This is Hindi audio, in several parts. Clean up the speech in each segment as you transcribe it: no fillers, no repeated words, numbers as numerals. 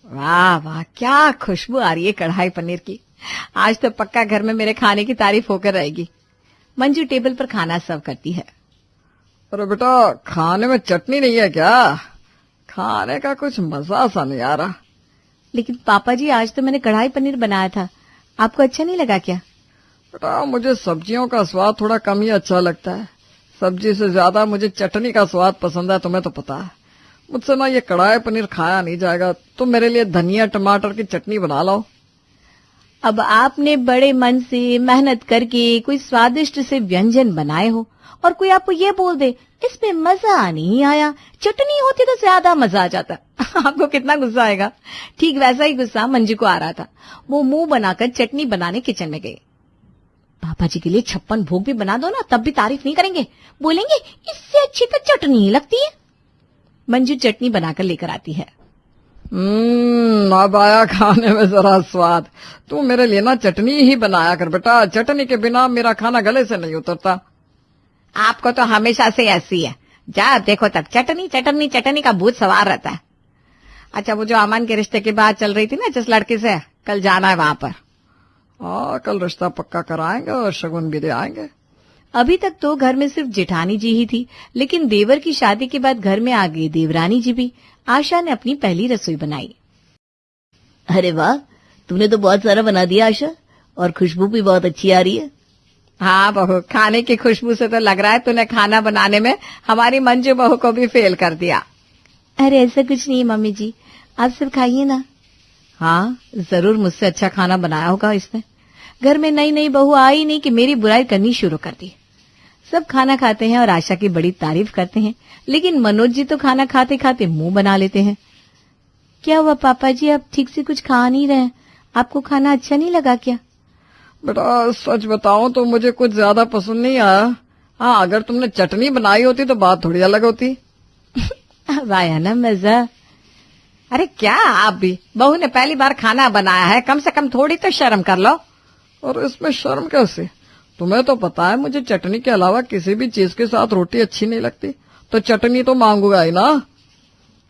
वाह वाह, क्या खुशबू आ रही है कढ़ाई पनीर की। आज तो पक्का घर में मेरे खाने की तारीफ होकर रहेगी। मंजू टेबल पर खाना सर्व करती है। अरे बेटा, खाने में चटनी नहीं है क्या? खाने का कुछ मजा सा नहीं आ रहा। लेकिन पापा जी, आज तो मैंने कढ़ाई पनीर बनाया था, आपको अच्छा नहीं लगा क्या? बेटा, मुझे सब्जियों का स्वाद थोड़ा कम ही अच्छा लगता है। सब्जी से ज्यादा मुझे चटनी का स्वाद पसंद है, तुम्हें तो पता है। मुझसे ना ये कढ़ाई पनीर खाया नहीं जाएगा। तुम मेरे लिए धनिया टमाटर की चटनी बना लो। अब आपने बड़े मन से मेहनत करके कोई स्वादिष्ट से व्यंजन बनाए हो और कोई आपको ये बोल दे इसमें मजा नहीं आया, चटनी होती तो ज्यादा मजा आ जाता। आपको कितना गुस्सा आएगा। ठीक वैसा ही गुस्सा मंजू को आ रहा था। वो मुंह बनाकर चटनी बनाने किचन में गई। पापा जी के लिए 56 भोग भी बना दो ना, तब भी तारीफ नहीं करेंगे, बोलेंगे इससे अच्छी तो चटनी ही लगती है। मंजू चटनी बनाकर लेकर आती है। अब आया खाने में जरा स्वाद। तू मेरे लिए ना चटनी ही बनाया कर बेटा, चटनी के बिना मेरा खाना गले से नहीं उतरता। आपको तो हमेशा से ऐसी है, जब देखो तब चटनी चटनी चटनी का भूत सवार रहता है। अच्छा, वो जो अमन के रिश्ते की बात चल रही थी ना जिस लड़के से, कल जाना है वहां पर। हाँ, कल रिश्ता पक्का कराएंगे और शगुन भी दे आएंगे। अभी तक तो घर में सिर्फ जेठानी जी ही थी, लेकिन देवर की शादी के बाद घर में आ गई देवरानी जी भी। आशा ने अपनी पहली रसोई बनाई। अरे वाह, तूने तो बहुत सारा बना दिया आशा, और खुशबू भी बहुत अच्छी आ रही है। हाँ बहू, खाने की खुशबू से तो लग रहा है तूने खाना बनाने में हमारी मंजू बहू को भी फेल कर दिया। अरे ऐसा कुछ नहीं है मम्मी जी, आप सब खाइए ना। हाँ, जरूर मुझसे अच्छा खाना बनाया होगा इसने। घर में नई नई बहू आई नहीं कि मेरी बुराई करनी शुरू कर दी। सब खाना खाते हैं और आशा की बड़ी तारीफ करते हैं, लेकिन मनोज जी तो खाना खाते खाते मुंह बना लेते हैं। क्या हुआ पापा जी, आप ठीक से कुछ खा नहीं रहे? आपको खाना अच्छा नहीं लगा क्या? बेटा, सच बताऊं तो मुझे कुछ ज्यादा पसंद नहीं आया। हाँ, अगर तुमने चटनी बनाई होती तो बात थोड़ी अलग होती। वाया ना मजा। अरे क्या आप भी, बहू ने पहली बार खाना बनाया है, कम से कम थोड़ी तो शर्म कर लो। और इसमें शर्म कैसे? तुम्हें तो पता है मुझे चटनी के अलावा किसी भी चीज के साथ रोटी अच्छी नहीं लगती, तो चटनी तो मांगूंगा ही ना।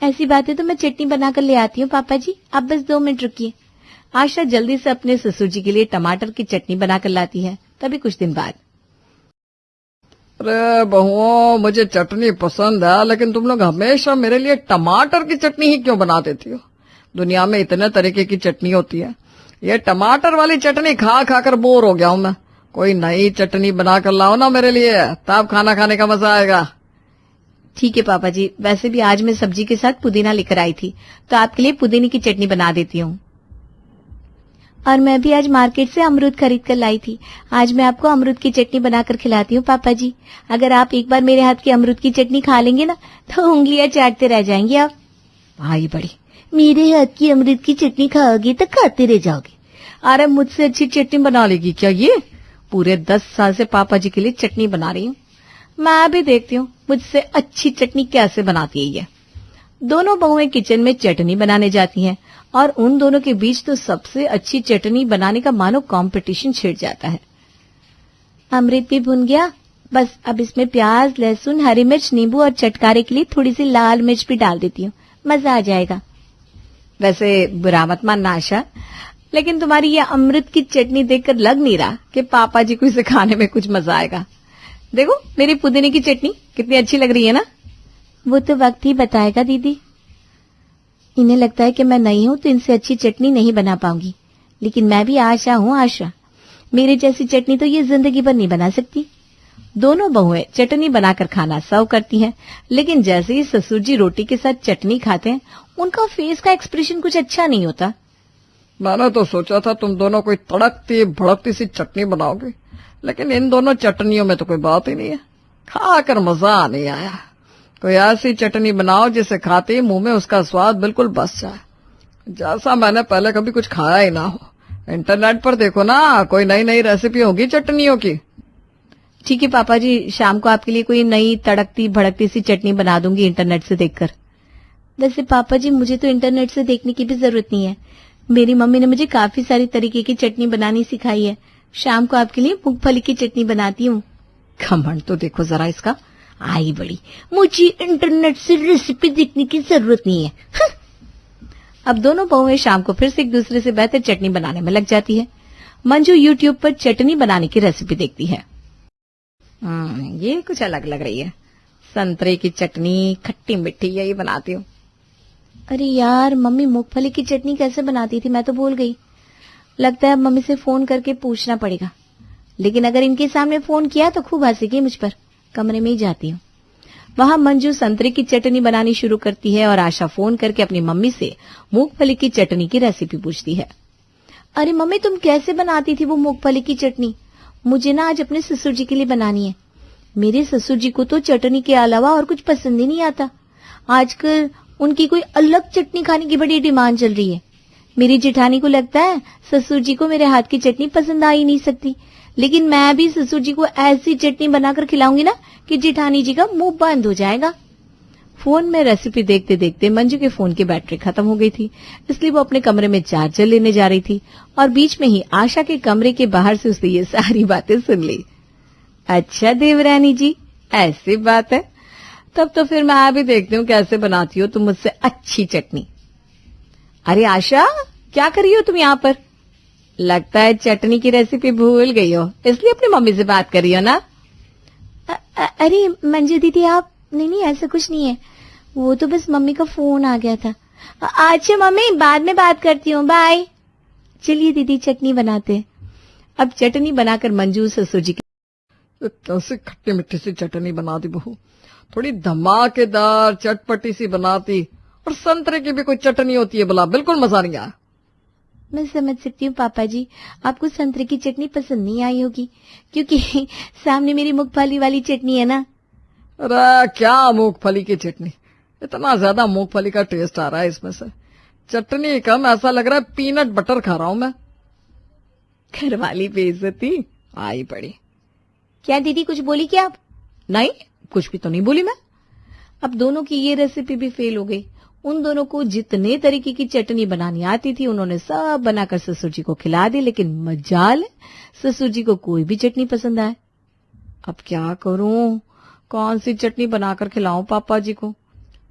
ऐसी बात है तो मैं चटनी बनाकर ले आती हूँ पापा जी, आप बस 2 मिनट रुकिए। आशा जल्दी से अपने ससुर जी के लिए टमाटर की चटनी बनाकर लाती है। तभी कुछ दिन बाद, अरे बहुओं, मुझे चटनी पसंद है, लेकिन तुम लोग हमेशा मेरे लिए टमाटर की चटनी ही क्यों बना देती हो? दुनिया में इतने तरीके की चटनी होती है, ये टमाटर वाली चटनी खा खा कर बोर हो गया हूं मैं। कोई नई चटनी बना कर लाओ ना मेरे लिए, तब खाना खाने का मजा आएगा। ठीक है पापा जी, वैसे भी आज मैं सब्जी के साथ पुदीना लेकर आई थी, तो आपके लिए पुदीने की चटनी बना देती हूँ। और मैं भी आज मार्केट से अमरूद खरीद कर लाई थी, आज मैं आपको अमरूद की चटनी बनाकर खिलाती हूँ पापा जी। अगर आप एक बार मेरे हाथ की अमरूद की चटनी खा लेंगे ना, तो उंगलियां चाटते रह जाएंगे आप। भाई बड़ी, मेरे हाथ की अमरूद की चटनी खाओगे तो खाते रह जाओगे। अरे मुझसे अच्छी चटनी बना लेगी क्या ये? पूरे 10 साल से पापा जी के लिए चटनी बना रही हूँ, मैं भी देखती हूँ मुझसे अच्छी चटनी कैसे बनाती है ये। दोनों बहुएं किचन में चटनी बनाने जाती हैं और उन दोनों के बीच तो सबसे अच्छी चटनी बनाने का मानो कंपटीशन छिड़ जाता है। अमृत भी भुन गया, बस अब इसमें प्याज, लहसुन, हरी मिर्च, नींबू और चटकारे के लिए थोड़ी सी लाल मिर्च भी डाल देती हूँ, मजा आ जाएगा। वैसे बुरा मत मानना आशा, लेकिन तुम्हारी ये अमृत की चटनी देखकर लग नहीं रहा कि पापा जी को इसे खाने में कुछ मजा आएगा। देखो मेरी पुदीने की चटनी कितनी अच्छी लग रही है ना। वो तो वक्त ही बताएगा दीदी। इन्हें लगता है कि मैं नहीं हूं तो इनसे अच्छी चटनी नहीं बना पाऊंगी, लेकिन मैं भी आशा हूं आशा। मेरे जैसी चटनी तो ये जिंदगी भर नहीं बना सकती। दोनों बहुएं चटनी बनाकर खाना सर्व करती हैं, लेकिन जैसे ही ससुर जी रोटी के साथ चटनी खाते हैं, उनका फेस का एक्सप्रेशन कुछ अच्छा नहीं होता। मैंने तो सोचा था तुम दोनों कोई तड़कती भड़कती सी चटनी बनाओगे, लेकिन इन दोनों चटनियों में तो कोई बात ही नहीं है। खाकर मजा नहीं आया। कोई ऐसी चटनी बनाओ जिसे खाते ही मुंह में उसका स्वाद बिल्कुल बस जाए, जैसा मैंने पहले कभी कुछ खाया ही ना हो। इंटरनेट पर देखो ना, कोई नई नई रेसिपी होगी चटनियों की। ठीक है पापा जी, शाम को आपके लिए कोई नई तड़कती भड़कती सी चटनी बना दूंगी इंटरनेट से देखकर। वैसे पापा जी, मुझे तो इंटरनेट से देखने की भी जरूरत नहीं है। मेरी मम्मी ने मुझे काफी सारी तरीके की चटनी बनानी सिखाई है। शाम को आपके लिए मूंगफली की चटनी बनाती हूँ। घमंड तो देखो जरा इसका। आई बड़ी, मुझे इंटरनेट से रेसिपी देखने की जरूरत नहीं है। अब दोनों बहुएं शाम को फिर से एक दूसरे से बेहतर चटनी बनाने में लग जाती है। मंजू यूट्यूब पर चटनी बनाने की रेसिपी देखती है। ये कुछ अलग लग रही है। संतरे की चटनी खट्टी मिट्टी यही बनाती हूँ। अरे यार, मम्मी मूंगफली की चटनी कैसे बनाती थी मैं तो भूल गई। लगता है अब मम्मी से फोन करके पूछना पड़ेगा। लेकिन अगर इनके सामने फोन किया तो खूब हंसेगी मुझ पर। कमरे में ही जाती हूँ। वहां मंजू संतरे की चटनी बनानी शुरू करती है और आशा फोन करके अपनी मम्मी से मूंगफली की चटनी की रेसिपी पूछती है। अरे मम्मी, तुम कैसे बनाती थी वो मूंगफली की चटनी? मुझे ना आज अपने ससुर जी के लिए बनानी है। मेरे ससुर जी को तो चटनी के अलावा और कुछ पसंद ही नहीं आता। आजकल उनकी कोई अलग चटनी खाने की बड़ी डिमांड चल रही है। मेरी जेठानी को लगता है ससुर जी को मेरे हाथ की चटनी पसंद आ ही नहीं सकती। लेकिन मैं भी ससुर जी को ऐसी चटनी बनाकर खिलाऊंगी ना कि जेठानी जी का मुंह बंद हो जाएगा। फोन में रेसिपी देखते देखते मंजू के फोन की बैटरी खत्म हो गई थी, इसलिए वो अपने कमरे में चार्जर लेने जा रही थी और बीच में ही आशा के कमरे के बाहर से उसने ये सारी बातें सुन ली। अच्छा देवरानी जी, ऐसी बात है, तब तो फिर मैं भी देखती हूँ कैसे बनाती हो तुम मुझसे अच्छी चटनी। अरे आशा, क्या कर रही हो तुम यहाँ पर? लगता है चटनी की रेसिपी भूल गई हो, इसलिए अपनी मम्मी से बात कर रही हो ना? अरे मंजू दीदी, आप नहीं, ऐसा कुछ नहीं है। वो तो बस मम्मी का फोन आ गया था। अच्छा मम्मी, बाद में बात करती हूँ, बाय। चलिए दीदी, चटनी बनाते हैं। अब चटनी बनाकर मंजू ससुर जी कैसे खट्टी मिट्टी सी चटनी बना दी बहू। थोड़ी धमाकेदार चटपटी सी बनाती। और संतरे की भी कोई चटनी होती है भला, बिल्कुल मजा नहीं आया। मैं समझ सकती हूँ पापा जी, आपको संतरे की चटनी पसंद नहीं आई होगी क्योंकि सामने मेरी मूंगफली वाली चटनी है ना। अरे क्या मूंगफली की चटनी, इतना ज्यादा मूंगफली का टेस्ट आ रहा है इसमें से। चटनी कम, ऐसा लग रहा है पीनट बटर खा रहा हूं मैं। घर वाली बेइज्जती आई पड़ी। क्या दीदी, कुछ बोली क्या आप? नहीं, कुछ भी तो नहीं बोली मैं। अब दोनों की ये रेसिपी भी फेल हो गई। उन दोनों को जितने तरीके की चटनी बनानी आती थी उन्होंने सब बनाकर ससुर जी को खिला दी, लेकिन मजाल है ससुर जी को कोई भी चटनी पसंद आए। अब क्या करूं, कौन सी चटनी बनाकर खिलाऊं पापा जी को?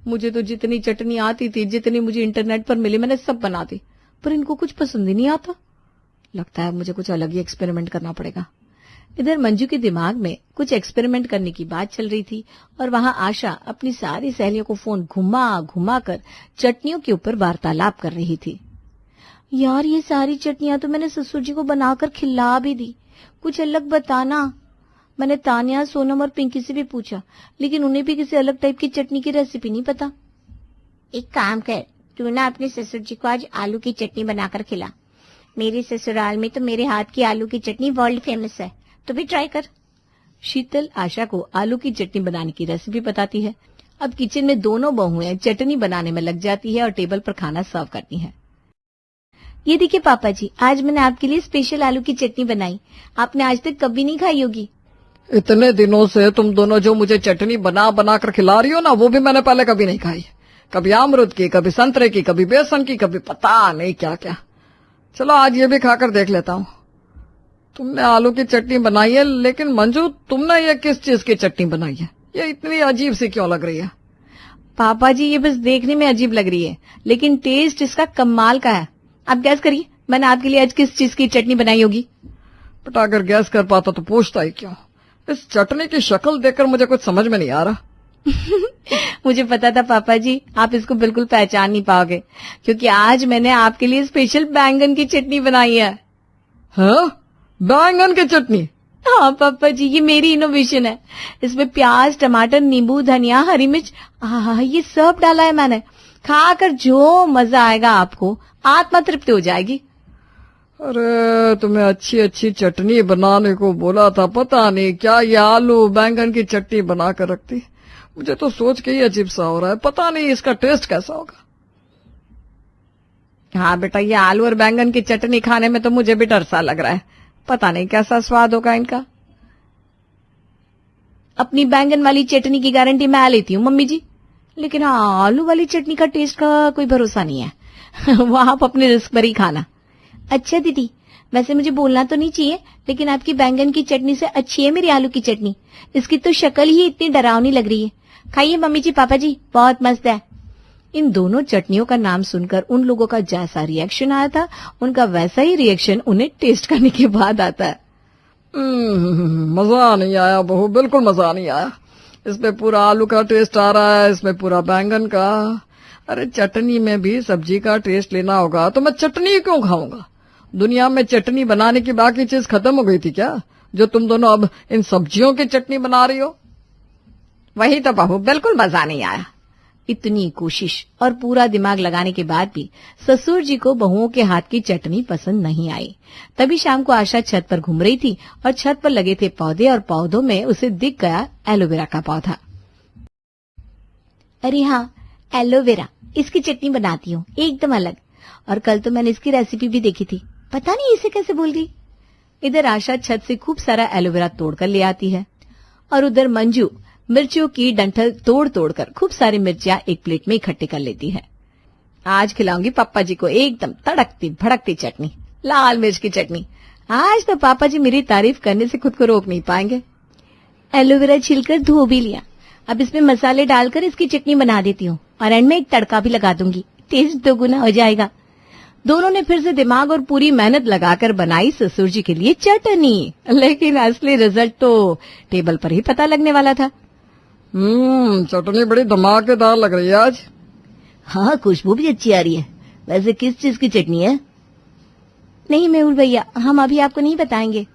मुझे तो जितनी चटनी आती थी, जितनी मुझे इंटरनेट पर मिली, मैंने सब बना दी, पर इनको कुछ पसंद ही नहीं आता। लगता है मुझे कुछ अलग ही एक्सपेरिमेंट करना पड़ेगा। इधर मंजू के दिमाग में कुछ एक्सपेरिमेंट करने की बात चल रही थी और वहां आशा अपनी सारी सहेलियों को फोन घुमा घुमा कर चटनियों के ऊपर वार्तालाप कर रही थी। यार, ये सारी चटनियां तो मैंने ससुर जी को बनाकर खिला भी दी, कुछ अलग बताना। मैंने तानिया, सोनम और पिंकी से भी पूछा, लेकिन उन्हें भी किसी अलग टाइप की चटनी की रेसिपी नहीं पता। एक काम कर, तू ना अपने ससुर जी को आज आलू की चटनी बनाकर खिला। मेरे ससुराल में तो मेरे हाथ की आलू की चटनी वर्ल्ड फेमस है, तो भी ट्राई कर। शीतल आशा को आलू की चटनी बनाने की रेसिपी बताती है। अब किचन में दोनों बहुएं चटनी बनाने में लग जाती है और टेबल पर खाना सर्व करती हैं। ये देखिए पापा जी, आज मैंने आपके लिए स्पेशल आलू की चटनी बनाई। आपने आज तक कभी नहीं खाई होगी। इतने दिनों से तुम दोनों जो मुझे चटनी बना बना कर खिला रही हो ना, वो भी मैंने पहले कभी नहीं खाई। कभी अमरूद की, कभी संतरे की, कभी बेसन की, कभी पता नहीं क्या क्या। चलो आज ये भी खाकर देख लेता हूँ। तुमने आलू की चटनी बनाई है, लेकिन मंजू तुमने ये किस चीज की चटनी बनाई है? ये इतनी अजीब सी क्यों लग रही है? पापा जी, ये बस देखने में अजीब लग रही है, लेकिन टेस्ट इसका कमाल का है। आप गैस करिए, मैंने आपके लिए आज किस चीज की चटनी बनाई होगी? बेटा, अगर गैस कर पाता तो पूछता ही क्यों। इस चटनी की शक्ल देखकर मुझे कुछ समझ में नहीं आ रहा। मुझे पता था पापा जी, आप इसको बिल्कुल पहचान नहीं पाओगे, क्योंकि आज मैंने आपके लिए स्पेशल बैंगन की चटनी बनाई है। हाँ, बैंगन की चटनी? हाँ पापा जी, ये मेरी इनोवेशन है। इसमें प्याज, टमाटर, नींबू, धनिया, हरी मिर्च, ये सब डाला है मैंने। खाकर जो मजा आएगा आपको, आत्मा तृप्ति हो जाएगी। अरे, तुम्हें अच्छी अच्छी चटनी बनाने को बोला था, पता नहीं क्या ये आलू बैंगन की चटनी बना कर रखती। मुझे तो सोच के ही अजीब सा हो रहा है, पता नहीं इसका टेस्ट कैसा होगा। हाँ बेटा, ये आलू और बैंगन की चटनी खाने में तो मुझे भी डर सा लग रहा है, पता नहीं कैसा स्वाद होगा इनका। अपनी बैंगन वाली चटनी की गारंटी मैं लेती हूँ मम्मी जी, लेकिन हाँ, आलू वाली चटनी का टेस्ट का कोई भरोसा नहीं है। वहां आप अपने रिस्क पर ही खाना। अच्छा दीदी, वैसे मुझे बोलना तो नहीं चाहिए, लेकिन आपकी बैंगन की चटनी से अच्छी है मेरी आलू की चटनी। इसकी तो शक्ल ही इतनी डरावनी लग रही है। खाइए मम्मी जी, पापा जी, बहुत मस्त है। इन दोनों चटनियों का नाम सुनकर उन लोगों का जैसा रिएक्शन आया था, उनका वैसा ही रिएक्शन उन्हें टेस्ट करने के बाद आता है। मजा नहीं आया बहू, बिल्कुल मजा नहीं आया। इसमें पूरा आलू का टेस्ट आ रहा है, इसमें पूरा बैंगन का। अरे चटनी में भी सब्जी का टेस्ट लेना होगा तो मैं चटनी क्यों खाऊंगा? दुनिया में चटनी बनाने की बाकी चीज खत्म हो गई थी क्या, जो तुम दोनों अब इन सब्जियों की चटनी बना रही हो? वही तो बहू, बिल्कुल मजा नहीं आया। इतनी कोशिश और पूरा दिमाग लगाने के बाद भी ससुर जी को बहुओं के हाथ की चटनी पसंद नहीं आई। तभी शाम को आशा छत पर घूम रही थी और छत पर लगे थे पौधे और पौधों में उसे दिख गया एलोवेरा का पौधा। अरे हाँ, एलोवेरा, इसकी चटनी बनाती हूँ एकदम अलग। और कल तो मैंने इसकी रेसिपी भी देखी थी, पता नहीं इसे कैसे भूल गई। इधर आशा छत से खूब सारा एलोवेरा तोड़कर ले आती है और उधर मंजू मिर्चियों की डंठल तोड़ तोड़कर खूब सारी मिर्चियां एक प्लेट में इकट्ठी कर लेती है। आज खिलाऊंगी पापा जी को एकदम तड़कती भड़कती चटनी, लाल मिर्च की चटनी। आज तो पापा जी मेरी तारीफ करने से खुद को रोक नहीं पाएंगे। एलोवेरा छिलकर धो भी लिया, अब इसमें मसाले डालकर इसकी चटनी बना देती हूँ और एंड में एक तड़का भी लगा दूंगी, टेस्ट दोगुना हो जाएगा। दोनों ने फिर से दिमाग और पूरी मेहनत लगाकर बनाई ससुर जी के लिए चटनी, लेकिन असली रिजल्ट तो टेबल पर ही पता लगने वाला था। चटनी बड़ी धमाकेदार लग रही है आज। हाँ, खुशबू भी अच्छी आ रही है। वैसे किस चीज की चटनी है? नहीं मेहुल भैया, हम अभी आपको नहीं बताएंगे।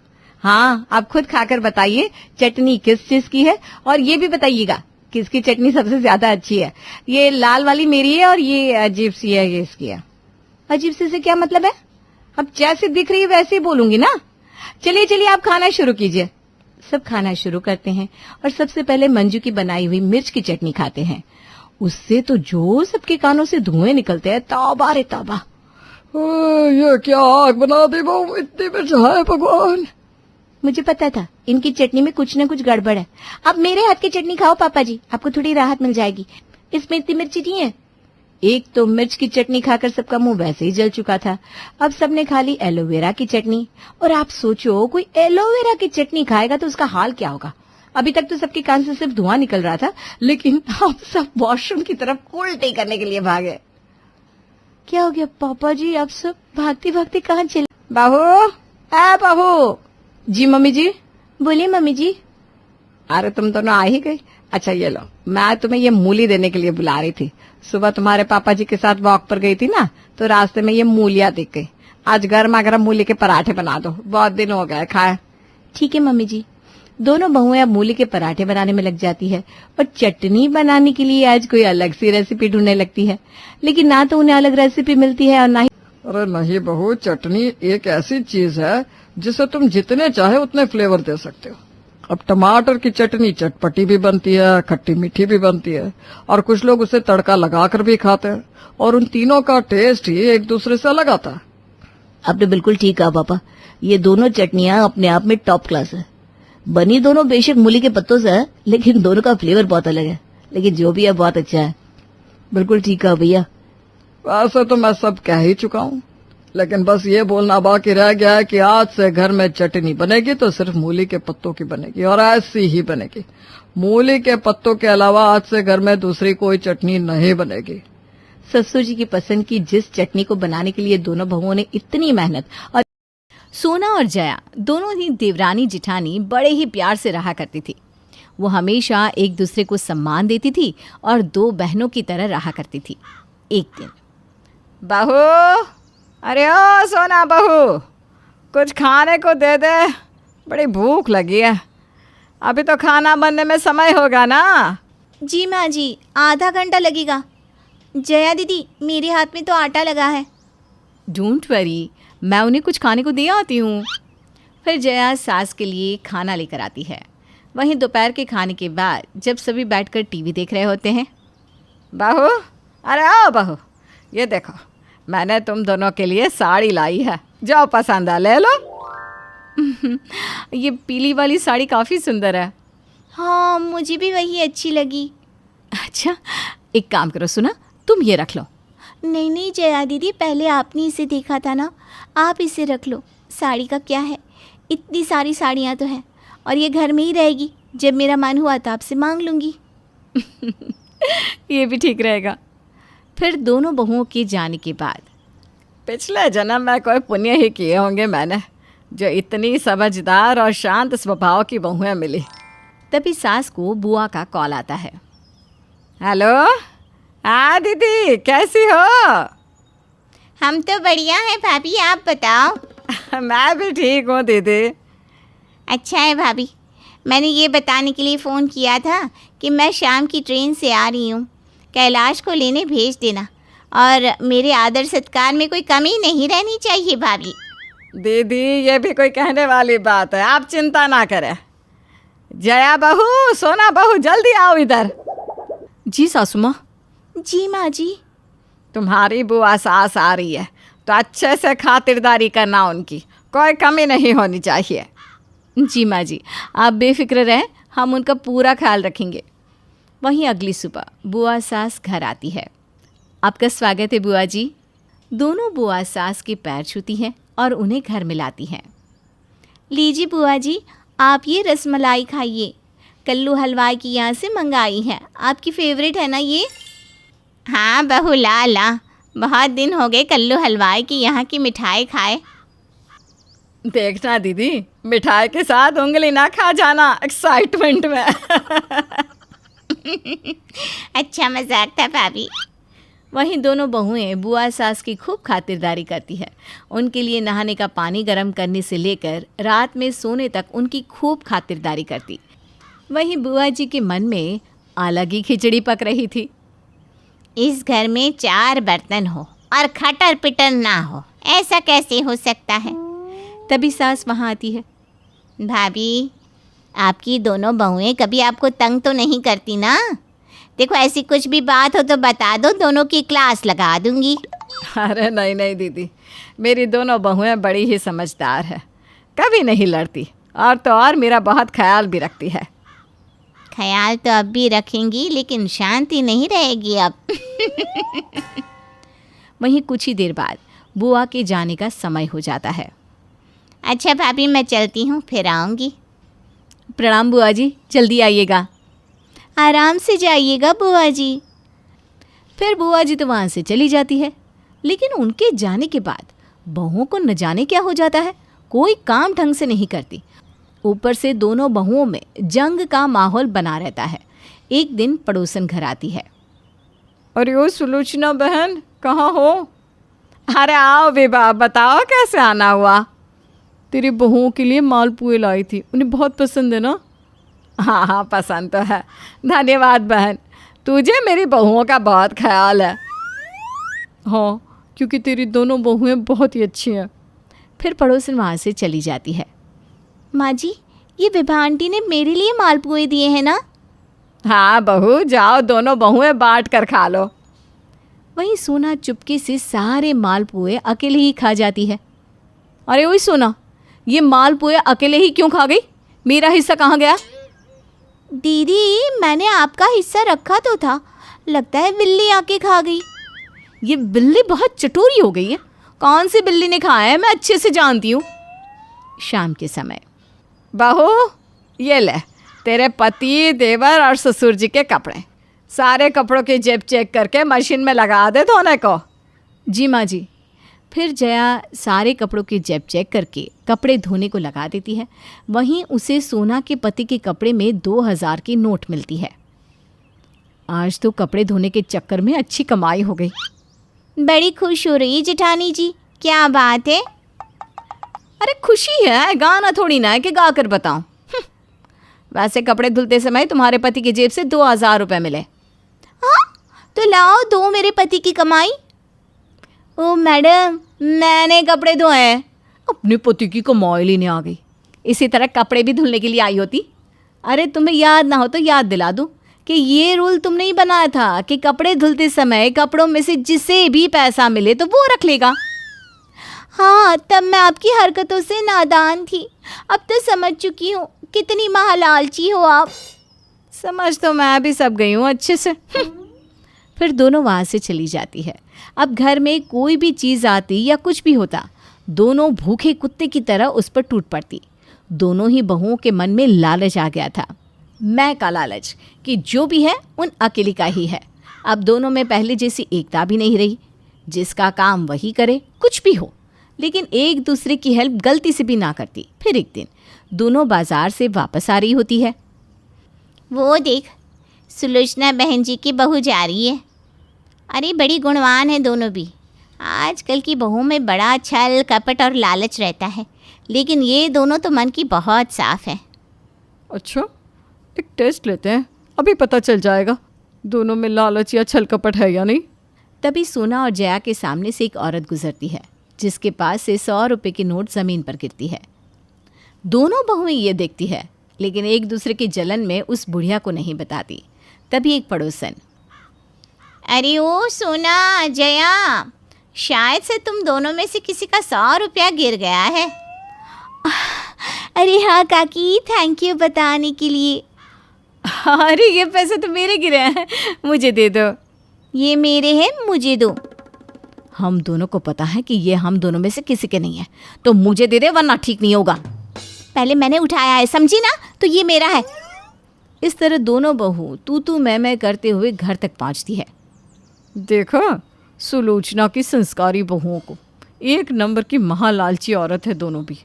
हाँ, आप खुद खाकर बताइए चटनी किस चीज की है, और ये भी बताइएगा किसकी चटनी सबसे ज्यादा अच्छी है। ये लाल वाली मेरी है और ये अजीब सी है, ये इसकी है। अजीब सी से क्या मतलब है? अब जैसे दिख रही है वैसे ही बोलूंगी ना। चलिए चलिए, आप खाना शुरू कीजिए। सब खाना शुरू करते हैं और सबसे पहले मंजू की बनाई हुई मिर्च की चटनी खाते हैं। उससे तो जो सबके कानों से धुएं निकलते हैं, तौबा रे तौबा। ये क्या आग बना दी बहू, इतनी मिर्च है भगवान। मुझे पता था इनकी चटनी में कुछ न कुछ गड़बड़ है। अब मेरे हाथ की चटनी खाओ पापा जी, आपको थोड़ी राहत मिल जाएगी। इसमें इतनी मिर्ची नहीं है। एक तो मिर्च की चटनी खाकर सबका मुंह वैसे ही जल चुका था, अब सबने खा ली एलोवेरा की चटनी। और आप सोचो, कोई एलोवेरा की चटनी खाएगा तो उसका हाल क्या होगा। अभी तक तो सबके कान से सिर्फ धुआं निकल रहा था, लेकिन अब सब वॉशरूम की तरफ उल्टी करने के लिए भागे। क्या हो गया पापा जी, आप सब भागते भागते कहाँ चले? बहू, बहू जी। मम्मी जी। बोलिए मम्मी जी। अरे तुम दोनों आ ही गई। अच्छा ये लो, मैं तुम्हें ये मूली देने के लिए बुला रही थी। सुबह तुम्हारे पापा जी के साथ वॉक पर गई थी ना, तो रास्ते में ये मूलियां दिख गई। आज गर्मा गर्म मूली के पराठे बना दो, बहुत दिन हो गए खाए। ठीक है मम्मी जी। दोनों बहुएं अब मूली के पराठे बनाने में लग जाती है और चटनी बनाने के लिए आज कोई अलग सी रेसिपी ढूंढने लगती है, लेकिन ना तो उन्हें अलग रेसिपी मिलती है और ना ही। अरे नहीं बहू, चटनी एक ऐसी चीज है जिसे तुम जितने चाहे उतने फ्लेवर दे सकते हो। अब टमाटर की चटनी चटपटी भी बनती है, खट्टी मीठी भी बनती है, और कुछ लोग उसे तड़का लगाकर भी खाते हैं, और उन तीनों का टेस्ट ही एक दूसरे से अलग आता है। आपने बिल्कुल ठीक कहा पापा, ये दोनों चटनियां अपने आप में टॉप क्लास है। बनी दोनों बेशक मूली के पत्तों से है, लेकिन दोनों का फ्लेवर बहुत अलग है। लेकिन जो भी है बहुत अच्छा है। बिल्कुल ठीक कहा भैया। वैसे तो मैं सब कह ही चुका हूँ, लेकिन बस ये बोलना बाकी रह गया है कि आज से घर में चटनी बनेगी तो सिर्फ मूली के पत्तों की बनेगी, और ऐसी ही बनेगी। मूली के पत्तों के अलावा आज से घर में दूसरी कोई चटनी नहीं बनेगी। ससुर जी की पसंद की जिस चटनी को बनाने के लिए दोनों बहुओं ने इतनी मेहनत और सोना और जया दोनों ही देवरानी जिठानी बड़े ही प्यार से रहा करती थी। वो हमेशा एक दूसरे को सम्मान देती थी और दो बहनों की तरह रहा करती थी। एक दिन, बहू, अरे ओ सोना बहू, कुछ खाने को दे दे, बड़ी भूख लगी है। अभी तो खाना बनने में समय होगा ना। जी माँ जी, आधा घंटा लगेगा। जया दीदी, मेरे हाथ में तो आटा लगा है। डोंट वरी, मैं उन्हें कुछ खाने को दे आती हूँ। फिर जया सास के लिए खाना लेकर आती है। वहीं दोपहर के खाने के बाद जब सभी बैठकर टीवी देख रहे होते हैं, बहू, अरे आओ बहू, ये देखो मैंने तुम दोनों के लिए साड़ी लाई है, जो पसंद है ले लो। ये पीली वाली साड़ी काफ़ी सुंदर है। हाँ, मुझे भी वही अच्छी लगी। अच्छा, एक काम करो सुना, तुम ये रख लो। नहीं नहीं जया दीदी, पहले आपने इसे देखा था ना, आप इसे रख लो। साड़ी का क्या है, इतनी सारी साड़ियाँ तो हैं, और ये घर में ही रहेगी। जब मेरा मन हुआ तो आपसे मांग लूँगी। ये भी ठीक रहेगा। फिर दोनों बहुओं के जाने के बाद पिछले जन्म में कोई पुण्य ही किए होंगे मैंने, जो इतनी समझदार और शांत स्वभाव की बहुएं मिली। तभी सास को बुआ का कॉल आता है। हेलो, हाँ दीदी, कैसी हो? हम तो बढ़िया हैं भाभी, आप बताओ। मैं भी ठीक हूँ दीदी। अच्छा है भाभी, मैंने ये बताने के लिए फ़ोन किया था कि मैं शाम की ट्रेन से आ रही हूँ, कैलाश को लेने भेज देना, और मेरे आदर सत्कार में कोई कमी नहीं रहनी चाहिए भाभी। दीदी, ये भी कोई कहने वाली बात है, आप चिंता ना करें। जया बहू, सोना बहू, जल्दी आओ इधर। जी सासू माँ। जी माँ जी। तुम्हारी बुआ सास आ रही है, तो अच्छे से खातिरदारी करना उनकी, कोई कमी नहीं होनी चाहिए। जी माँ जी, आप बेफिक्र रहें, हम उनका पूरा ख्याल रखेंगे। वहीं अगली सुबह बुआ सास घर आती है। आपका स्वागत है बुआ जी। दोनों बुआ सास के पैर छूती हैं और उन्हें घर में लाती हैं। लीजिए बुआ जी, आप ये रसमलाई खाइए, कल्लू हलवाई की यहाँ से मंगाई है, आपकी फेवरेट है ना ये? हाँ बहू, ला ला, बहुत दिन हो गए कल्लू हलवाई की यहाँ की मिठाई खाए। देखना दीदी, मिठाई के साथ उंगली ना खा जाना एक्साइटमेंट में। अच्छा मजाक था भाभी। वहीं दोनों बहुएं बुआ सास की खूब खातिरदारी करती है। उनके लिए नहाने का पानी गर्म करने से लेकर रात में सोने तक उनकी खूब खातिरदारी करती। वहीं बुआ जी के मन में अलग ही खिचड़ी पक रही थी। इस घर में 4 बर्तन हो और खटर पिटर ना हो, ऐसा कैसे हो सकता है? तभी सास वहाँ आती है। भाभी, आपकी दोनों बहुएं कभी आपको तंग तो नहीं करती ना? देखो, ऐसी कुछ भी बात हो तो बता दो, दोनों की क्लास लगा दूंगी। अरे नहीं नहीं दीदी, मेरी दोनों बहुएं बड़ी ही समझदार है, कभी नहीं लड़ती, और तो और मेरा बहुत ख्याल भी रखती है। ख्याल तो अब भी रखेंगी, लेकिन शांति नहीं रहेगी अब। वहीं कुछ ही देर बाद बुआ के जाने का समय हो जाता है। अच्छा भाभी, मैं चलती हूँ, फिर आऊँगी। प्रणाम बुआ जी, जल्दी आइएगा। आराम से जाइएगा बुआ जी। फिर बुआ जी तो वहाँ से चली जाती है। लेकिन उनके जाने के बाद बहुओं को न जाने क्या हो जाता है, कोई काम ढंग से नहीं करती। ऊपर से दोनों बहुओं में जंग का माहौल बना रहता है। एक दिन पड़ोसन घर आती है। और यो सुलोचना बहन, कहाँ हो? अरे आओ विभा, बताओ कैसे आना हुआ? तेरी बहुओं के लिए मालपुए लाई थी, उन्हें बहुत पसंद है ना? हाँ हाँ, पसंद तो है। धन्यवाद बहन, तुझे मेरी बहुओं का बहुत ख्याल है। हाँ, क्योंकि तेरी दोनों बहुएं बहुत ही अच्छी हैं। फिर पड़ोसन वहाँ से चली जाती है। माँ जी, ये विभा आंटी ने मेरे लिए मालपुए दिए हैं ना? हाँ बहू, जाओ दोनों बहुएं बांट कर खा लो। वहीं सोना चुपके से सारे मालपुए अकेले ही खा जाती है। अरे वही सोना, ये मालपुए अकेले ही क्यों खा गई? मेरा हिस्सा कहाँ गया? दीदी, मैंने आपका हिस्सा रखा तो था, लगता है बिल्ली आके खा गई। ये बिल्ली बहुत चटोरी हो गई है। कौन सी बिल्ली ने खाया है, मैं अच्छे से जानती हूँ। शाम के समय, बहू ये ले तेरे पति, देवर और ससुर जी के कपड़े। सारे कपड़ों की जेब चेक करके मशीन में लगा दे धोने को। जी माँ जी। फिर जया सारे कपड़ों की जेब चेक करके कपड़े धोने को लगा देती है। वहीं उसे सोना के पति के कपड़े में 2000 की नोट मिलती है। आज तो कपड़े धोने के चक्कर में अच्छी कमाई हो गई। बड़ी खुश हो रही जेठानी जी, क्या बात है? अरे खुशी है, गाना थोड़ी ना है कि गा कर बताऊं। वैसे कपड़े धुलते समय तुम्हारे पति की जेब से 2000 रुपये मिले। हाँ, तो लाओ दो मेरे पति की कमाई। ओ मैडम, मैंने कपड़े धोए हैं। अपने पति की कमाई लेने आ गई। इसी तरह कपड़े भी धुलने के लिए आई होती। अरे तुम्हें याद ना हो तो याद दिला दूं कि ये रूल तुमने ही बनाया था कि कपड़े धुलते समय कपड़ों में से जिसे भी पैसा मिले तो वो रख लेगा। हाँ, तब मैं आपकी हरकतों से नादान थी, अब तो समझ चुकी हूँ कितनी महालालची हो आप। समझ तो मैं भी सब गई हूँ अच्छे से। फिर दोनों वहाँ से चली जाती है। अब घर में कोई भी चीज़ आती या कुछ भी होता, दोनों भूखे कुत्ते की तरह उस पर टूट पड़ती। दोनों ही बहुओं के मन में लालच आ गया था, मैं का लालच, कि जो भी है उन अकेली का ही है। अब दोनों में पहले जैसी एकता भी नहीं रही। जिसका काम वही करे, कुछ भी हो, लेकिन एक दूसरे की हेल्प गलती से भी ना करती। फिर एक दिन दोनों बाजार से वापस आ रही होती है। वो देख, सुलोचना बहन जी की बहू जा रही है। अरे बड़ी गुणवान है दोनों भी। आजकल की बहू में बड़ा छल कपट और लालच रहता है, लेकिन ये दोनों तो मन की बहुत साफ है। अच्छा, एक टेस्ट लेते हैं, अभी पता चल जाएगा दोनों में लालच या छल कपट है या नहीं। तभी सोना और जया के सामने से एक औरत गुजरती है, जिसके पास से 100 रुपए की नोट जमीन पर गिरती है। दोनों बहुएं ये देखती है, लेकिन एक दूसरे की जलन में उस बुढ़िया को नहीं बताती। तभी एक पड़ोसन, अरे ओ सोना, जया, शायद से तुम दोनों में से किसी का 100 रुपया गिर गया है। अरे हाँ काकी, थैंक यू बताने के लिए। अरे ये पैसे तो मेरे गिरे हैं, मुझे दे दो। ये मेरे हैं, मुझे दो। हम दोनों को पता है कि ये हम दोनों में से किसी के नहीं है, तो मुझे दे दे वरना ठीक नहीं होगा। पहले मैंने उठाया है, समझी ना, तो ये मेरा है। इस तरह दोनों बहू तू मैं करते हुए घर तक पहुंचती है। देखा सुलोचना की संस्कारी बहुओं को, एक नंबर की महालालची औरत है दोनों भी।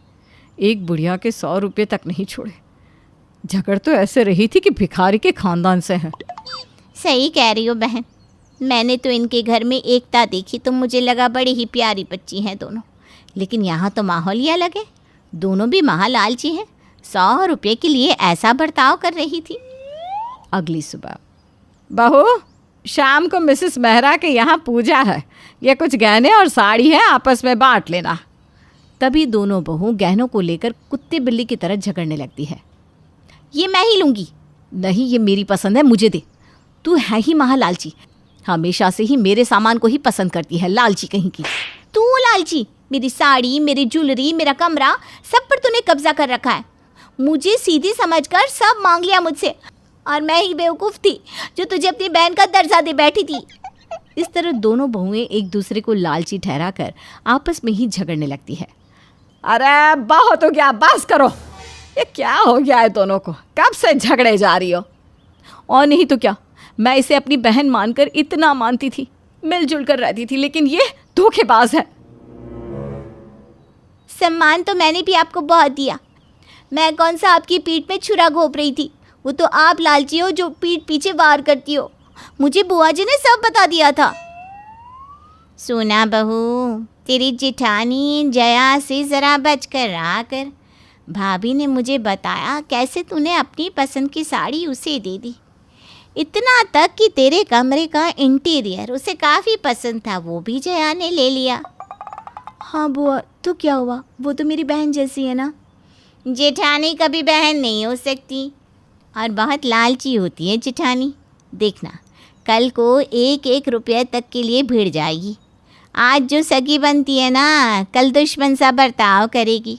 एक बुढ़िया के 100 रुपये तक नहीं छोड़े। झगड़ तो ऐसे रही थी कि भिखारी के खानदान से है। सही कह रही हो बहन, मैंने तो इनके घर में एकता देखी तो मुझे लगा बड़ी ही प्यारी बच्ची हैं दोनों, लेकिन यहाँ तो माहौल ही अलग है। दोनों भी महालालची हैं। 100 रुपये के लिए ऐसा बर्ताव कर रही थी। अगली सुबह, बहू, शाम को मिसेस मेहरा के यहाँ पूजा है, ये कुछ गहने और साड़ी है, आपस में बांट लेना। तभी दोनों बहू गहनों को लेकर कुत्ते बिल्ली की तरह झगड़ने लगती है। ये मैं ही लूँगी। नहीं, ये मेरी पसंद है, मुझे दे। तू है ही महालालची, हमेशा से ही मेरे सामान को ही पसंद करती है, लालची कहीं की। तू लालची, मेरी साड़ी, मेरी ज्वेलरी, मेरा कमरा, सब पर तूने कब्जा कर रखा है। मुझे सीधी समझकर सब मांग लिया मुझसे, और मैं ही बेवकूफ़ थी जो तुझे अपनी बहन का दर्जा दे बैठी थी। इस तरह दोनों बहुएं एक दूसरे को लालची ठहराकर आपस में ही झगड़ने लगती है। अरे बहुत हो गया, बस करो। ये क्या हो गया है दोनों को, कब से झगड़े जा रही हो? और नहीं तो क्या, मैं इसे अपनी बहन मानकर इतना मानती थी, मिलजुल कर रहती थी, लेकिन ये धोखेबाज है। सम्मान तो मैंने भी आपको बहुत दिया। मैं कौन सा आपकी पीठ में छुरा घोंप रही थी, वो तो आप लालची हो जो पीठ पीछे वार करती हो। मुझे बुआ जी ने सब बता दिया था। सोना बहू, तेरी जिठानी जया से ज़रा बच कर रहा कर। भाभी ने मुझे बताया कैसे तूने अपनी पसंद की साड़ी उसे दे दी, इतना तक कि तेरे कमरे का इंटीरियर उसे काफ़ी पसंद था, वो भी जया ने ले लिया। हाँ बुआ, तो क्या हुआ, वो तो मेरी बहन जैसी है ना। जेठानी कभी बहन नहीं हो सकती, और बहुत लालची होती है जेठानी। देखना, कल को 1-1 रुपये तक के लिए भिड़ जाएगी। आज जो सगी बनती है ना, कल दुश्मन सा बर्ताव करेगी।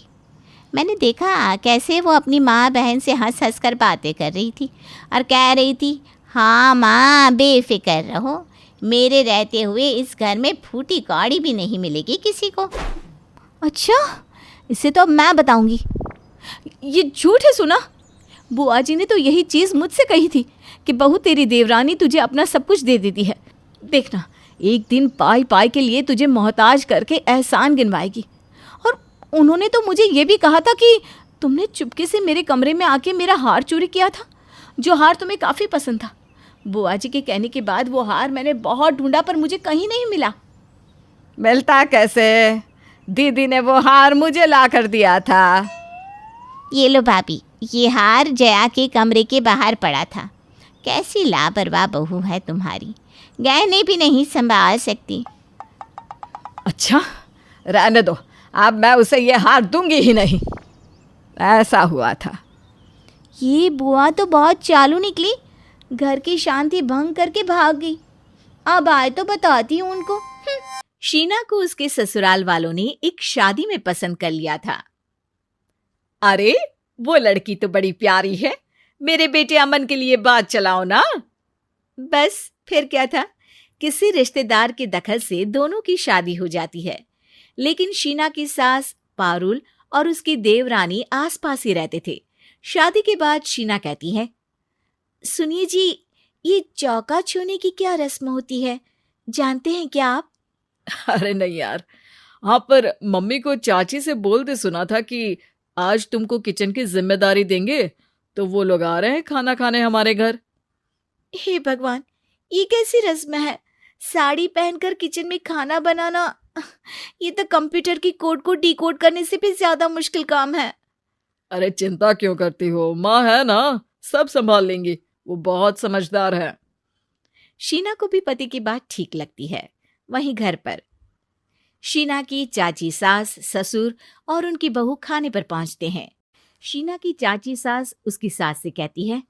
मैंने देखा कैसे वो अपनी माँ बहन से हंस हंस कर बातें कर रही थी और कह रही थी, हाँ माँ बेफिक्र रहो, मेरे रहते हुए इस घर में फूटी कौड़ी भी नहीं मिलेगी किसी को। अच्छा, इसे तो अब मैं बताऊंगी। ये झूठ है सुना, बुआ जी ने तो यही चीज़ मुझसे कही थी कि बहू तेरी देवरानी तुझे अपना सब कुछ दे देती है। देखना, एक दिन पाई पाई के लिए तुझे मोहताज करके एहसान गिनवाएगी। और उन्होंने तो मुझे ये भी कहा था कि तुमने चुपके से मेरे कमरे में आके मेरा हार चोरी किया था, जो हार तुम्हें काफ़ी पसंद था। बुआ जी के कहने के बाद वो हार मैंने बहुत ढूंढा पर मुझे कहीं नहीं मिला। मिलता कैसे? दीदी ने वो हार मुझे ला कर दिया था। ये लो भाभी, ये हार जया के कमरे के बाहर पड़ा था। कैसी लापरवाह बहू है तुम्हारी, गहने भी नहीं संभाल सकती। अच्छा, रहने दो, अब मैं उसे ये हार दूंगी ही नहीं। ऐसा हुआ था। ये बुआ तो बहुत चालू निकली, घर की शांति भंग करके भाग गई। अब आए तो बताती हूँ उनको। शीना को उसके ससुराल वालों ने एक शादी में पसंद कर लिया था। अरे वो लड़की तो बड़ी प्यारी है, मेरे बेटे अमन के लिए बात चलाओ ना। बस फिर क्या था, किसी रिश्तेदार के दखल से दोनों की शादी हो जाती है। लेकिन शीना की सास पारुल और उसकी देवरानी आसपास ही रहते थे। शादी के बाद शीना कहती है, सुनिए जी, ये चौका छूने की क्या रस्म होती है, जानते हैं क्या आप? अरे नहीं यार, हाँ पर मम्मी को चाची से बोलते सुना था कि आज तुमको किचन की जिम्मेदारी देंगे, तो वो लोग आ रहे हैं खाना खाने हमारे घर। हे भगवान, ये कैसी रस्म है? साड़ी पहनकर किचन में खाना बनाना, ये तो कंप्यूटर की कोड को डिकोड करने से भी ज्यादा मुश्किल काम है। अरे चिंता क्यों करती हो, माँ है ना, सब संभाल लेंगी, वो बहुत समझदार है। शीना को भी पति की बात ठीक लगती है। वहीं घर पर शीना की चाची सास, ससुर और उनकी बहू खाने पर पहुंचते हैं। शीना की चाची सास उसकी सास से कहती है,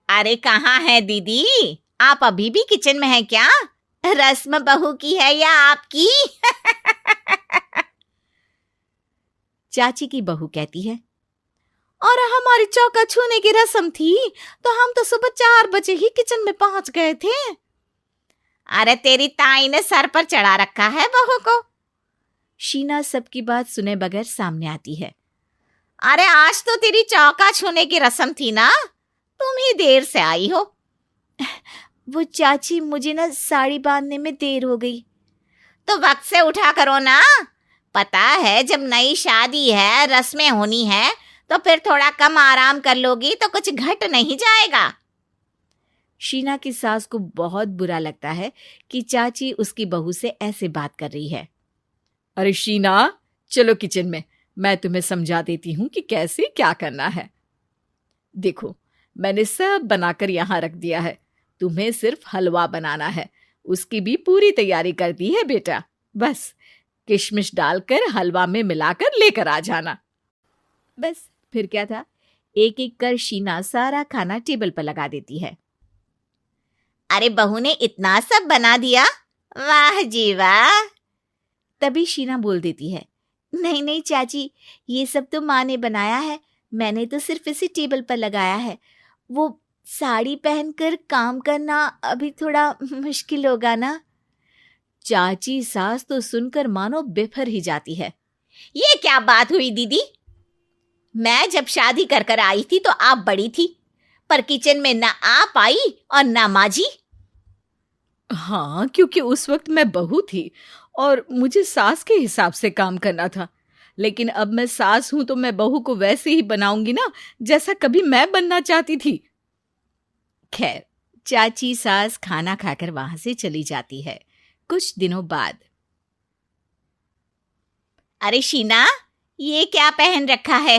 अरे कहाँ है दीदी, आप अभी भी किचन में हैं क्या? रस्म बहू की है या आपकी? चाची की बहू कहती है, और हमारी चौका छूने की रस्म थी तो हम तो सुबह 4 बजे ही किचन में पहुंच गए थे। अरे तेरी ताई ने सर पर चढ़ा रखा है बहू को। शीना सबकी बात सुने बगैर सामने आती है। अरे आज तो तेरी चौका छूने की रस्म थी ना, तुम ही देर से आई हो। वो चाची, मुझे ना साड़ी बांधने में देर हो गई। तो वक्त से उठा करो ना, पता है जब नई शादी है, रस्में होनी है, तो फिर थोड़ा कम आराम कर लोगी तो कुछ घट नहीं जाएगा। शीना की सास को बहुत बुरा लगता है कि चाची उसकी बहू से ऐसे बात कर रही है। अरे शीना, चलो किचन में, मैं तुम्हें समझा देती हूँ कि कैसे क्या करना है। देखो, मैंने सब बनाकर यहाँ रख दिया है, तुम्हें सिर्फ हलवा बनाना है, उसकी भी पूरी तैयारी कर दी है बेटा। बस किशमिश डालकर हलवा में मिलाकर लेकर आ जाना। बस फिर क्या था, एक एक कर शीना सारा खाना टेबल पर लगा देती है। अरे बहू ने इतना सब बना दिया, वाह जी वाह। तभी शीना बोल देती है, नहीं नहीं चाची, ये सब तो माँ ने बनाया है, मैंने तो सिर्फ इसे टेबल पर लगाया है। वो साड़ी पहनकर काम करना अभी थोड़ा मुश्किल होगा ना। चाची सास तो सुनकर मानो बेफर ही जाती है। ये क्या बात हुई दीदी? मैं जब शादी कर कर आई थी तो आप बड़ी थी, पर किचन में ना आप आई और ना माँ जी। हाँ, क्योंकि उस वक्त मैं बहू थी और मुझे सास के हिसाब से काम करना था, लेकिन अब मैं सास हूं तो मैं बहू को वैसे ही बनाऊंगी ना जैसा कभी मैं बनना चाहती थी। खैर, चाची सास खाना खाकर वहां से चली जाती है। कुछ दिनों बाद, अरे शीना, ये क्या पहन रखा है?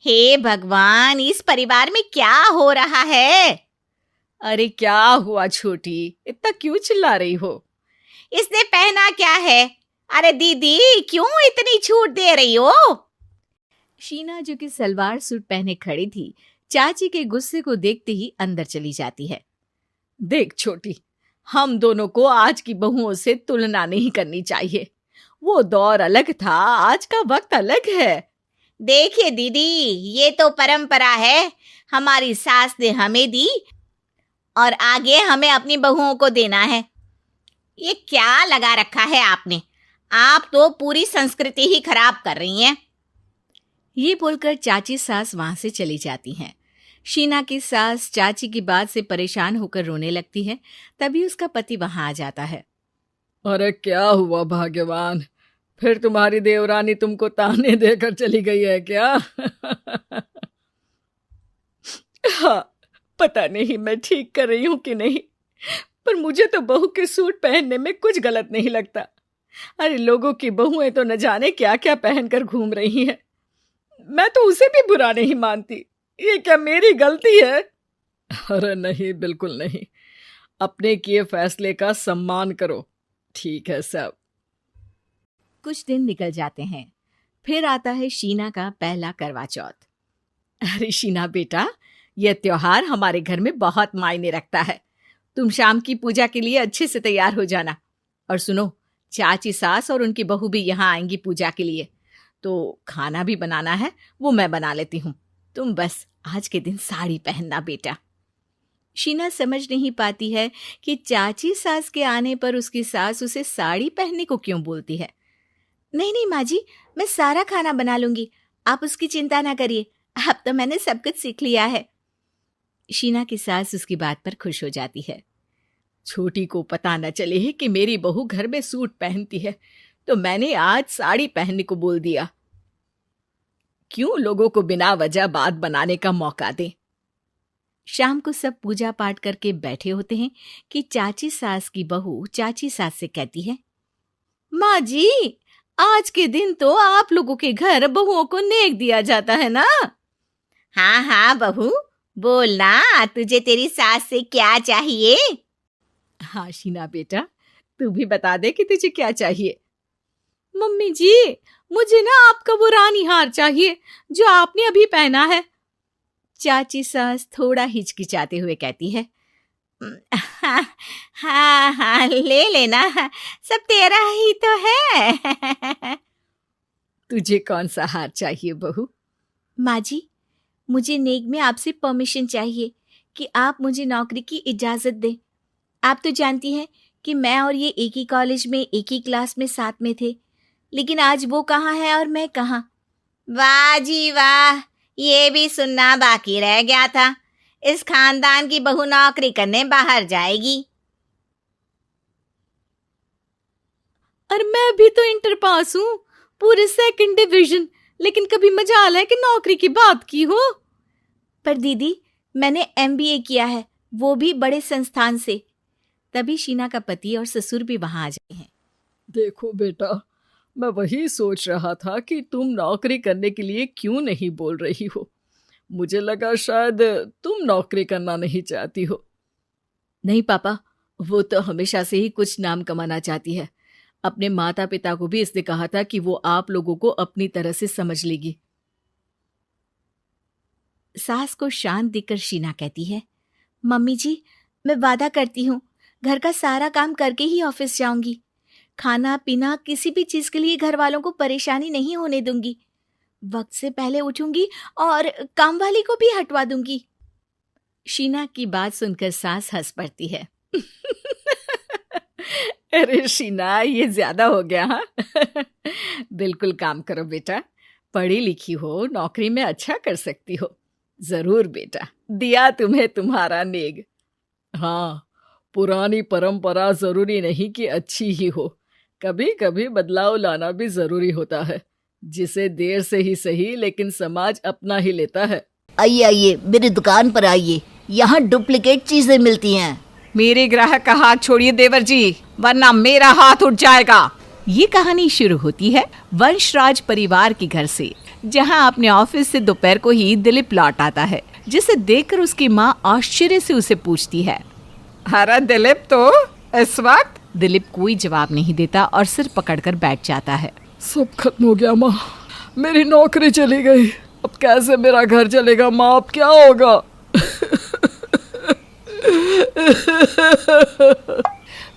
हे भगवान, इस परिवार में क्या हो रहा है? अरे क्या हुआ छोटी, इतना क्यों चिल्ला रही हो? इसने पहना क्या है? अरे दीदी, क्यों इतनी छूट दे रही हो? शीना जो कि सलवार सूट पहने खड़ी थी, चाची के गुस्से को देखते ही अंदर चली जाती है। देख छोटी, हम दोनों को आज की बहुओं से तुलना नहीं करनी चाहिए। वो दौर अलग था, आज का वक्त अलग है। देखिए दीदी, ये तो परंपरा है, हमारी सास ने हमें दी और आगे हमें अपनी बहुओं को देना है। ये क्या लगा रखा है आपने? आप तो पूरी संस्कृति ही खराब कर रही हैं। ये बोलकर चाची सास वहां से चली जाती हैं। शीना की सास चाची की बात से परेशान होकर रोने लगती है। तभी उसका पति वहां आ जाता है। अरे क्या हुआ भाग्यवान, फिर तुम्हारी देवरानी तुमको ताने देकर चली गई है क्या? हाँ, पता नहीं मैं ठीक कर रही हूं कि नहीं, पर मुझे तो बहू के सूट पहनने में कुछ गलत नहीं लगता। अरे लोगों की बहुएं तो न जाने क्या क्या पहनकर घूम रही हैं। मैं तो उसे भी बुरा नहीं मानती। ये क्या मेरी गलती है? अरे नहीं, बिल्कुल नहीं। अपने किए फैसले का सम्मान करो, ठीक है सब। कुछ दिन निकल जाते हैं। फिर आता है शीना का पहला करवा चौथ। अरे शीना बेटा, यह त्योहार हमारे घर में बहुत मायने रखता है। तुम शाम की पूजा के लिए अच्छे से तैयार हो जाना। और सुनो, चाची सास और उनकी बहू भी यहाँ आएंगी पूजा के लिए, तो खाना भी बनाना है, वो मैं बना लेती हूँ। तुम बस आज के दिन साड़ी पहनना बेटा। शीना समझ नहीं पाती है कि चाची सास के आने पर उसकी सास उसे साड़ी पहनने को क्यों बोलती है। नहीं नहीं माँ जी, मैं सारा खाना बना लूंगी, आप उसकी चिंता ना करिए, अब तो मैंने सब कुछ सीख लिया है। शीना की सास उसकी बात पर खुश हो जाती है। छोटी को पता न चले कि मेरी बहू घर में सूट पहनती है, तो मैंने आज साड़ी पहनने को बोल दिया। क्यों लोगों को बिना वजह बात बनाने का मौका दें। शाम को सब पूजा पाठ करके बैठे होते हैं कि चाची सास की बहू चाची सास से कहती है, माँ जी, आज के दिन तो आप लोगों के घर बहुओं को नेक दिया जाता है ना। हाँ हाँ बहू, बोलना, तुझे तेरी सास से क्या चाहिए? हाँ शीना बेटा, तू भी बता दे कि तुझे क्या चाहिए। मम्मी जी, मुझे ना आपका वो रानी हार चाहिए जो आपने अभी पहना है। चाची सास थोड़ा हिचकिचाते हुए कहती है, हाँ हाँ ले लेना, सब तेरा ही तो है। तुझे कौन सा हार चाहिए बहू? माँ जी, मुझे नेक में आपसे परमिशन चाहिए कि आप मुझे नौकरी की इजाजत दें। आप तो जानती हैं कि मैं और ये एक ही कॉलेज में एक ही क्लास में साथ में थे, लेकिन आज वो कहाँ है और मैं कहाँ। वाह जी वाह, ये भी सुनना बाकी रह गया था। इस खानदान की बहू नौकरी करने बाहर जाएगी। और मैं भी तो इंटर पास हूँ, पूरे 2nd डिवीजन, लेकिन कभी मजाल है कि नौकरी की बात की हो। पर दीदी, मैंने MBA किया है, वो भी बड़े संस्थान से। तभी शीना का पति और ससुर भी वहां आ जाते हैं। देखो बेटा, मैं वही सोच रहा था कि तुम नौकरी करने के लिए क्यों नहीं बोल रही हो। मुझे लगा शायद तुम नौकरी करना नहीं चाहती हो। नहीं पापा, वो तो हमेशा से ही कुछ नाम कमाना चाहती है। अपने माता पिता को भी इसने कहा था कि वो आप लोगों को अपनी तरह से समझ लेगी। सास को शांत दिखकर शीना कहती है, मम्मी जी, मैं वादा करती हूँ घर का सारा काम करके ही ऑफिस जाऊंगी। खाना पीना किसी भी चीज के लिए घर वालों को परेशानी नहीं होने दूंगी। वक्त से पहले उठूंगी और काम वाली को भी हटवा दूंगी। शीना की बात सुनकर सास हंस पड़ती है। अरे शीना, ये ज्यादा हो गया। हाँ बिल्कुल काम करो बेटा, पढ़ी लिखी हो, नौकरी में अच्छा कर सकती हो। जरूर बेटा, दिया तुम्हें तुम्हारा नेग। हाँ, पुरानी परंपरा जरूरी नहीं कि अच्छी ही हो, कभी कभी बदलाव लाना भी जरूरी होता है, जिसे देर से ही सही लेकिन समाज अपना ही लेता है। आइए आइए, मेरी दुकान पर आइए, यहाँ डुप्लीकेट चीजें मिलती हैं। मेरे ग्राहक का हाथ छोड़िए देवर जी, वरना मेरा हाथ उठ जाएगा। ये कहानी शुरू होती है वंशराज परिवार के घर से, जहां अपने ऑफिस से दोपहर को ही दिलीप लौट आता है, जिसे देखकर उसकी माँ आश्चर्य से उसे पूछती है, अरे दिलीप, तो इस वक्त? दिलीप कोई जवाब नहीं देता और सिर पकड़कर बैठ जाता है। सब खत्म हो गया माँ, मेरी नौकरी चली गई, अब कैसे मेरा घर चलेगा माँ, अब क्या होगा।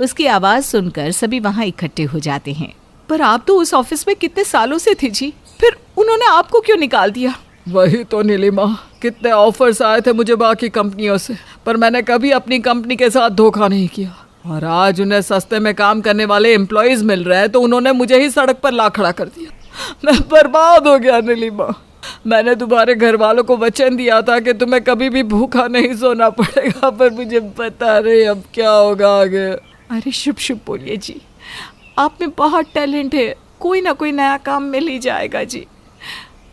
उसकी आवाज सुनकर सभी वहां इकट्ठे हो जाते हैं। पर आप तो उस ऑफिस में कितने सालों से थी जी, फिर उन्होंने आपको क्यों निकाल दिया? वही तो नीलिमा, कितने ऑफर्स आए थे मुझे बाकी कंपनियों से, पर मैंने कभी अपनी कंपनी के साथ धोखा नहीं किया। और आज उन्हें सस्ते में काम करने वाले एम्प्लॉयज मिल रहे हैं तो उन्होंने मुझे ही सड़क पर ला खड़ा कर दिया। मैं बर्बाद हो गया नीलिमा। मैंने तुम्हारे घर वालों को वचन दिया था कि तुम्हें कभी भी भूखा नहीं सोना पड़ेगा, पर मुझे पता नहीं अब क्या होगा आगे। अरे शुभ शुभ बोलिए जी, आप में बहुत टैलेंट है, कोई ना कोई नया काम मिल ही जाएगा जी।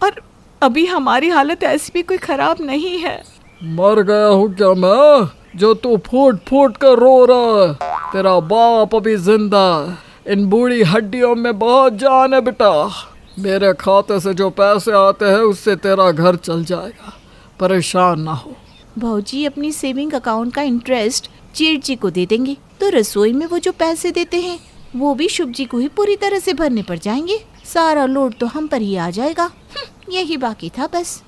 और अभी हमारी हालत ऐसी भी कोई खराब नहीं है। मर गया हूँ क्या मैं, जो तू फूट फूट कर रो रहा है? तेरा बाप अभी जिंदा है, इन बूढ़ी हड्डियों में बहुत जान है बेटा। मेरे खाते से जो पैसे आते हैं उससे तेरा घर चल जाएगा, परेशान ना हो। भाऊजी अपनी सेविंग अकाउंट का इंटरेस्ट जेठ जी को दे देंगे, तो रसोई में वो जो पैसे देते हैं वो भी शुभ जी को ही पूरी तरह से भरने पड़ जाएंगे। सारा लोड तो हम पर ही आ जाएगा। यही बाकी था बस।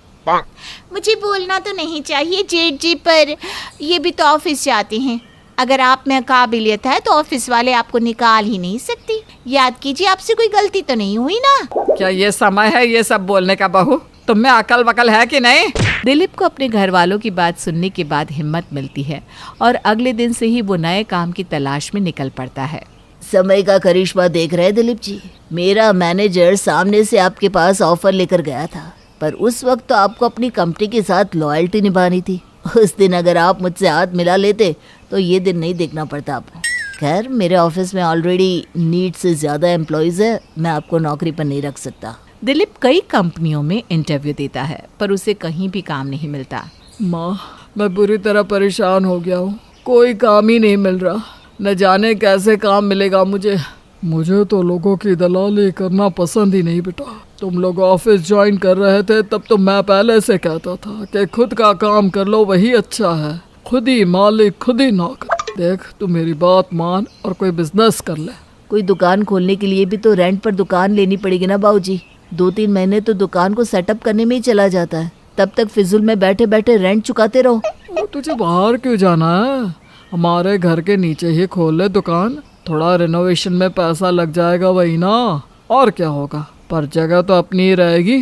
मुझे बोलना तो नहीं चाहिए जेठ जी, पर ये भी तो ऑफिस जाते हैं। अगर आप में काबिलियत है तो ऑफिस वाले आपको निकाल ही नहीं सकती। याद कीजिए, आपसे कोई गलती तो नहीं हुई ना। क्या ये समय है ये सब बोलने का बहू? तुम में अकल वकल है कि नहीं? दिलीप को अपने घर वालों की बात सुनने के बाद हिम्मत मिलती है और अगले दिन से ही वो नए काम की तलाश में निकल पड़ता है। समय का करिश्मा देख रहे हैं दिलीप जी, मेरा मैनेजर सामने से आपके पास ऑफर लेकर गया था, पर उस वक्त तो आपको अपनी कंपनी के साथ लॉयल्टी निभानी थी। उस दिन अगर आप मुझसे हाथ मिला लेते तो ये दिन नहीं देखना पड़ता आपको। खैर, मेरे ऑफिस में ऑलरेडी नीड से ज़्यादा एम्प्लॉयज़ है, मैं आपको नौकरी पर नहीं रख सकता। दिलीप कई कंपनियों में इंटरव्यू देता है पर उसे कहीं भी काम नहीं मिलता। माँ, मैं बुरी तरह परेशान हो गया हूँ, कोई काम ही नहीं मिल रहा, न जाने कैसे काम मिलेगा मुझे। मुझे तो लोगों की दलाली करना पसंद ही नहीं बेटा। तुम लोग ऑफिस ज्वाइन कर रहे थे तब तो मैं पहले से कहता था कि खुद का काम कर लो, वही अच्छा है, खुद ही मालिक खुद ही नौकर। देख, तू मेरी बात मान और कोई बिजनेस कर ले। कोई दुकान खोलने के लिए भी तो रेंट पर दुकान लेनी पड़ेगी ना बाबूजी। 2-3 महीने तो दुकान को सेटअप करने में ही चला जाता है, तब तक फिजूल में बैठे बैठे रेंट चुकाते रहो। और तुझे बाहर क्यों जाना है? हमारे घर के नीचे ही खोल ले दुकान, थोड़ा रिनोवेशन में पैसा लग जाएगा, वही ना, और क्या होगा, पर जगह तो अपनी ही रहेगी।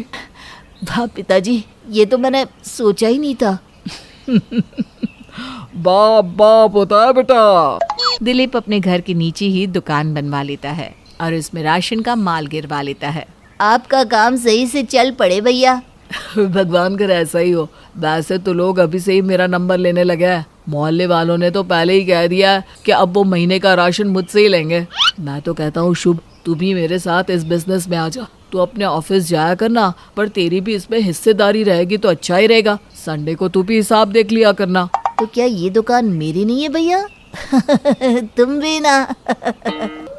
वाह पिताजी, ये तो मैंने सोचा ही नहीं था। बाप बाप होता है बेटा। दिलीप अपने घर के नीचे ही दुकान बनवा लेता है और उसमें राशन का माल गिरवा लेता है। आपका काम सही से चल पड़े भैया। भगवान कर ऐसा ही हो। वैसे तो लोग अभी से ही मेरा नंबर लेने लगे हैं, मोहल्ले वालों ने तो पहले ही कह दिया कि अब वो महीने का राशन मुझसे ही लेंगे। मैं तो कहता हूँ शुभ, तू भी मेरे साथ इस बिजनेस में आ जा। तू अपने ऑफिस जाया करना, पर तेरी भी इसमें हिस्सेदारी रहेगी तो अच्छा ही रहेगा। संडे को तू भी हिसाब देख लिया करना। तो क्या ये दुकान मेरी नहीं है भैया? तुम भी ना।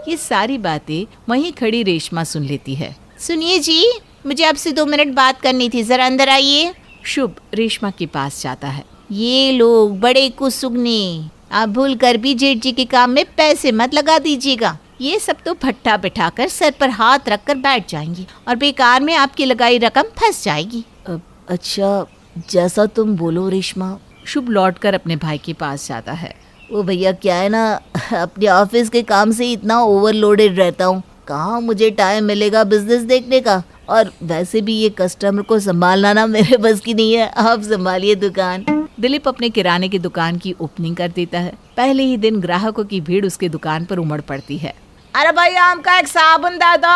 ये सारी बातें वहीं खड़ी रेशमा सुन लेती है। सुनिए जी, मुझे आपसे 2 मिनट बात करनी थी, जरा अंदर आइए। शुभ रेशमा के पास जाता है। ये लोग बड़े कुसुगने, आप भूल कर भी जेठ जी के काम में पैसे मत लगा दीजिएगा। ये सब तो भट्टा बिठाकर सर पर हाथ रखकर बैठ जाएंगी और बेकार में आपकी लगाई रकम फंस जाएगी। अच्छा, जैसा तुम बोलो रेशमा। शुभ लौटकर अपने भाई के पास जाता है। वो भैया, क्या है ना, अपने ऑफिस के काम से इतना ओवरलोडेड रहता हूँ, कहाँ मुझे टाइम मिलेगा बिजनेस देखने का। और वैसे भी ये कस्टमर को संभालना ना मेरे बस की नहीं है, आप संभालिए दुकान। दिलीप अपने किराने की दुकान की ओपनिंग कर देता है। पहले ही दिन ग्राहकों की भीड़ उसके दुकान पर उमड़ पड़ती है। अरे भाई, आम का एक साबुन दे दो।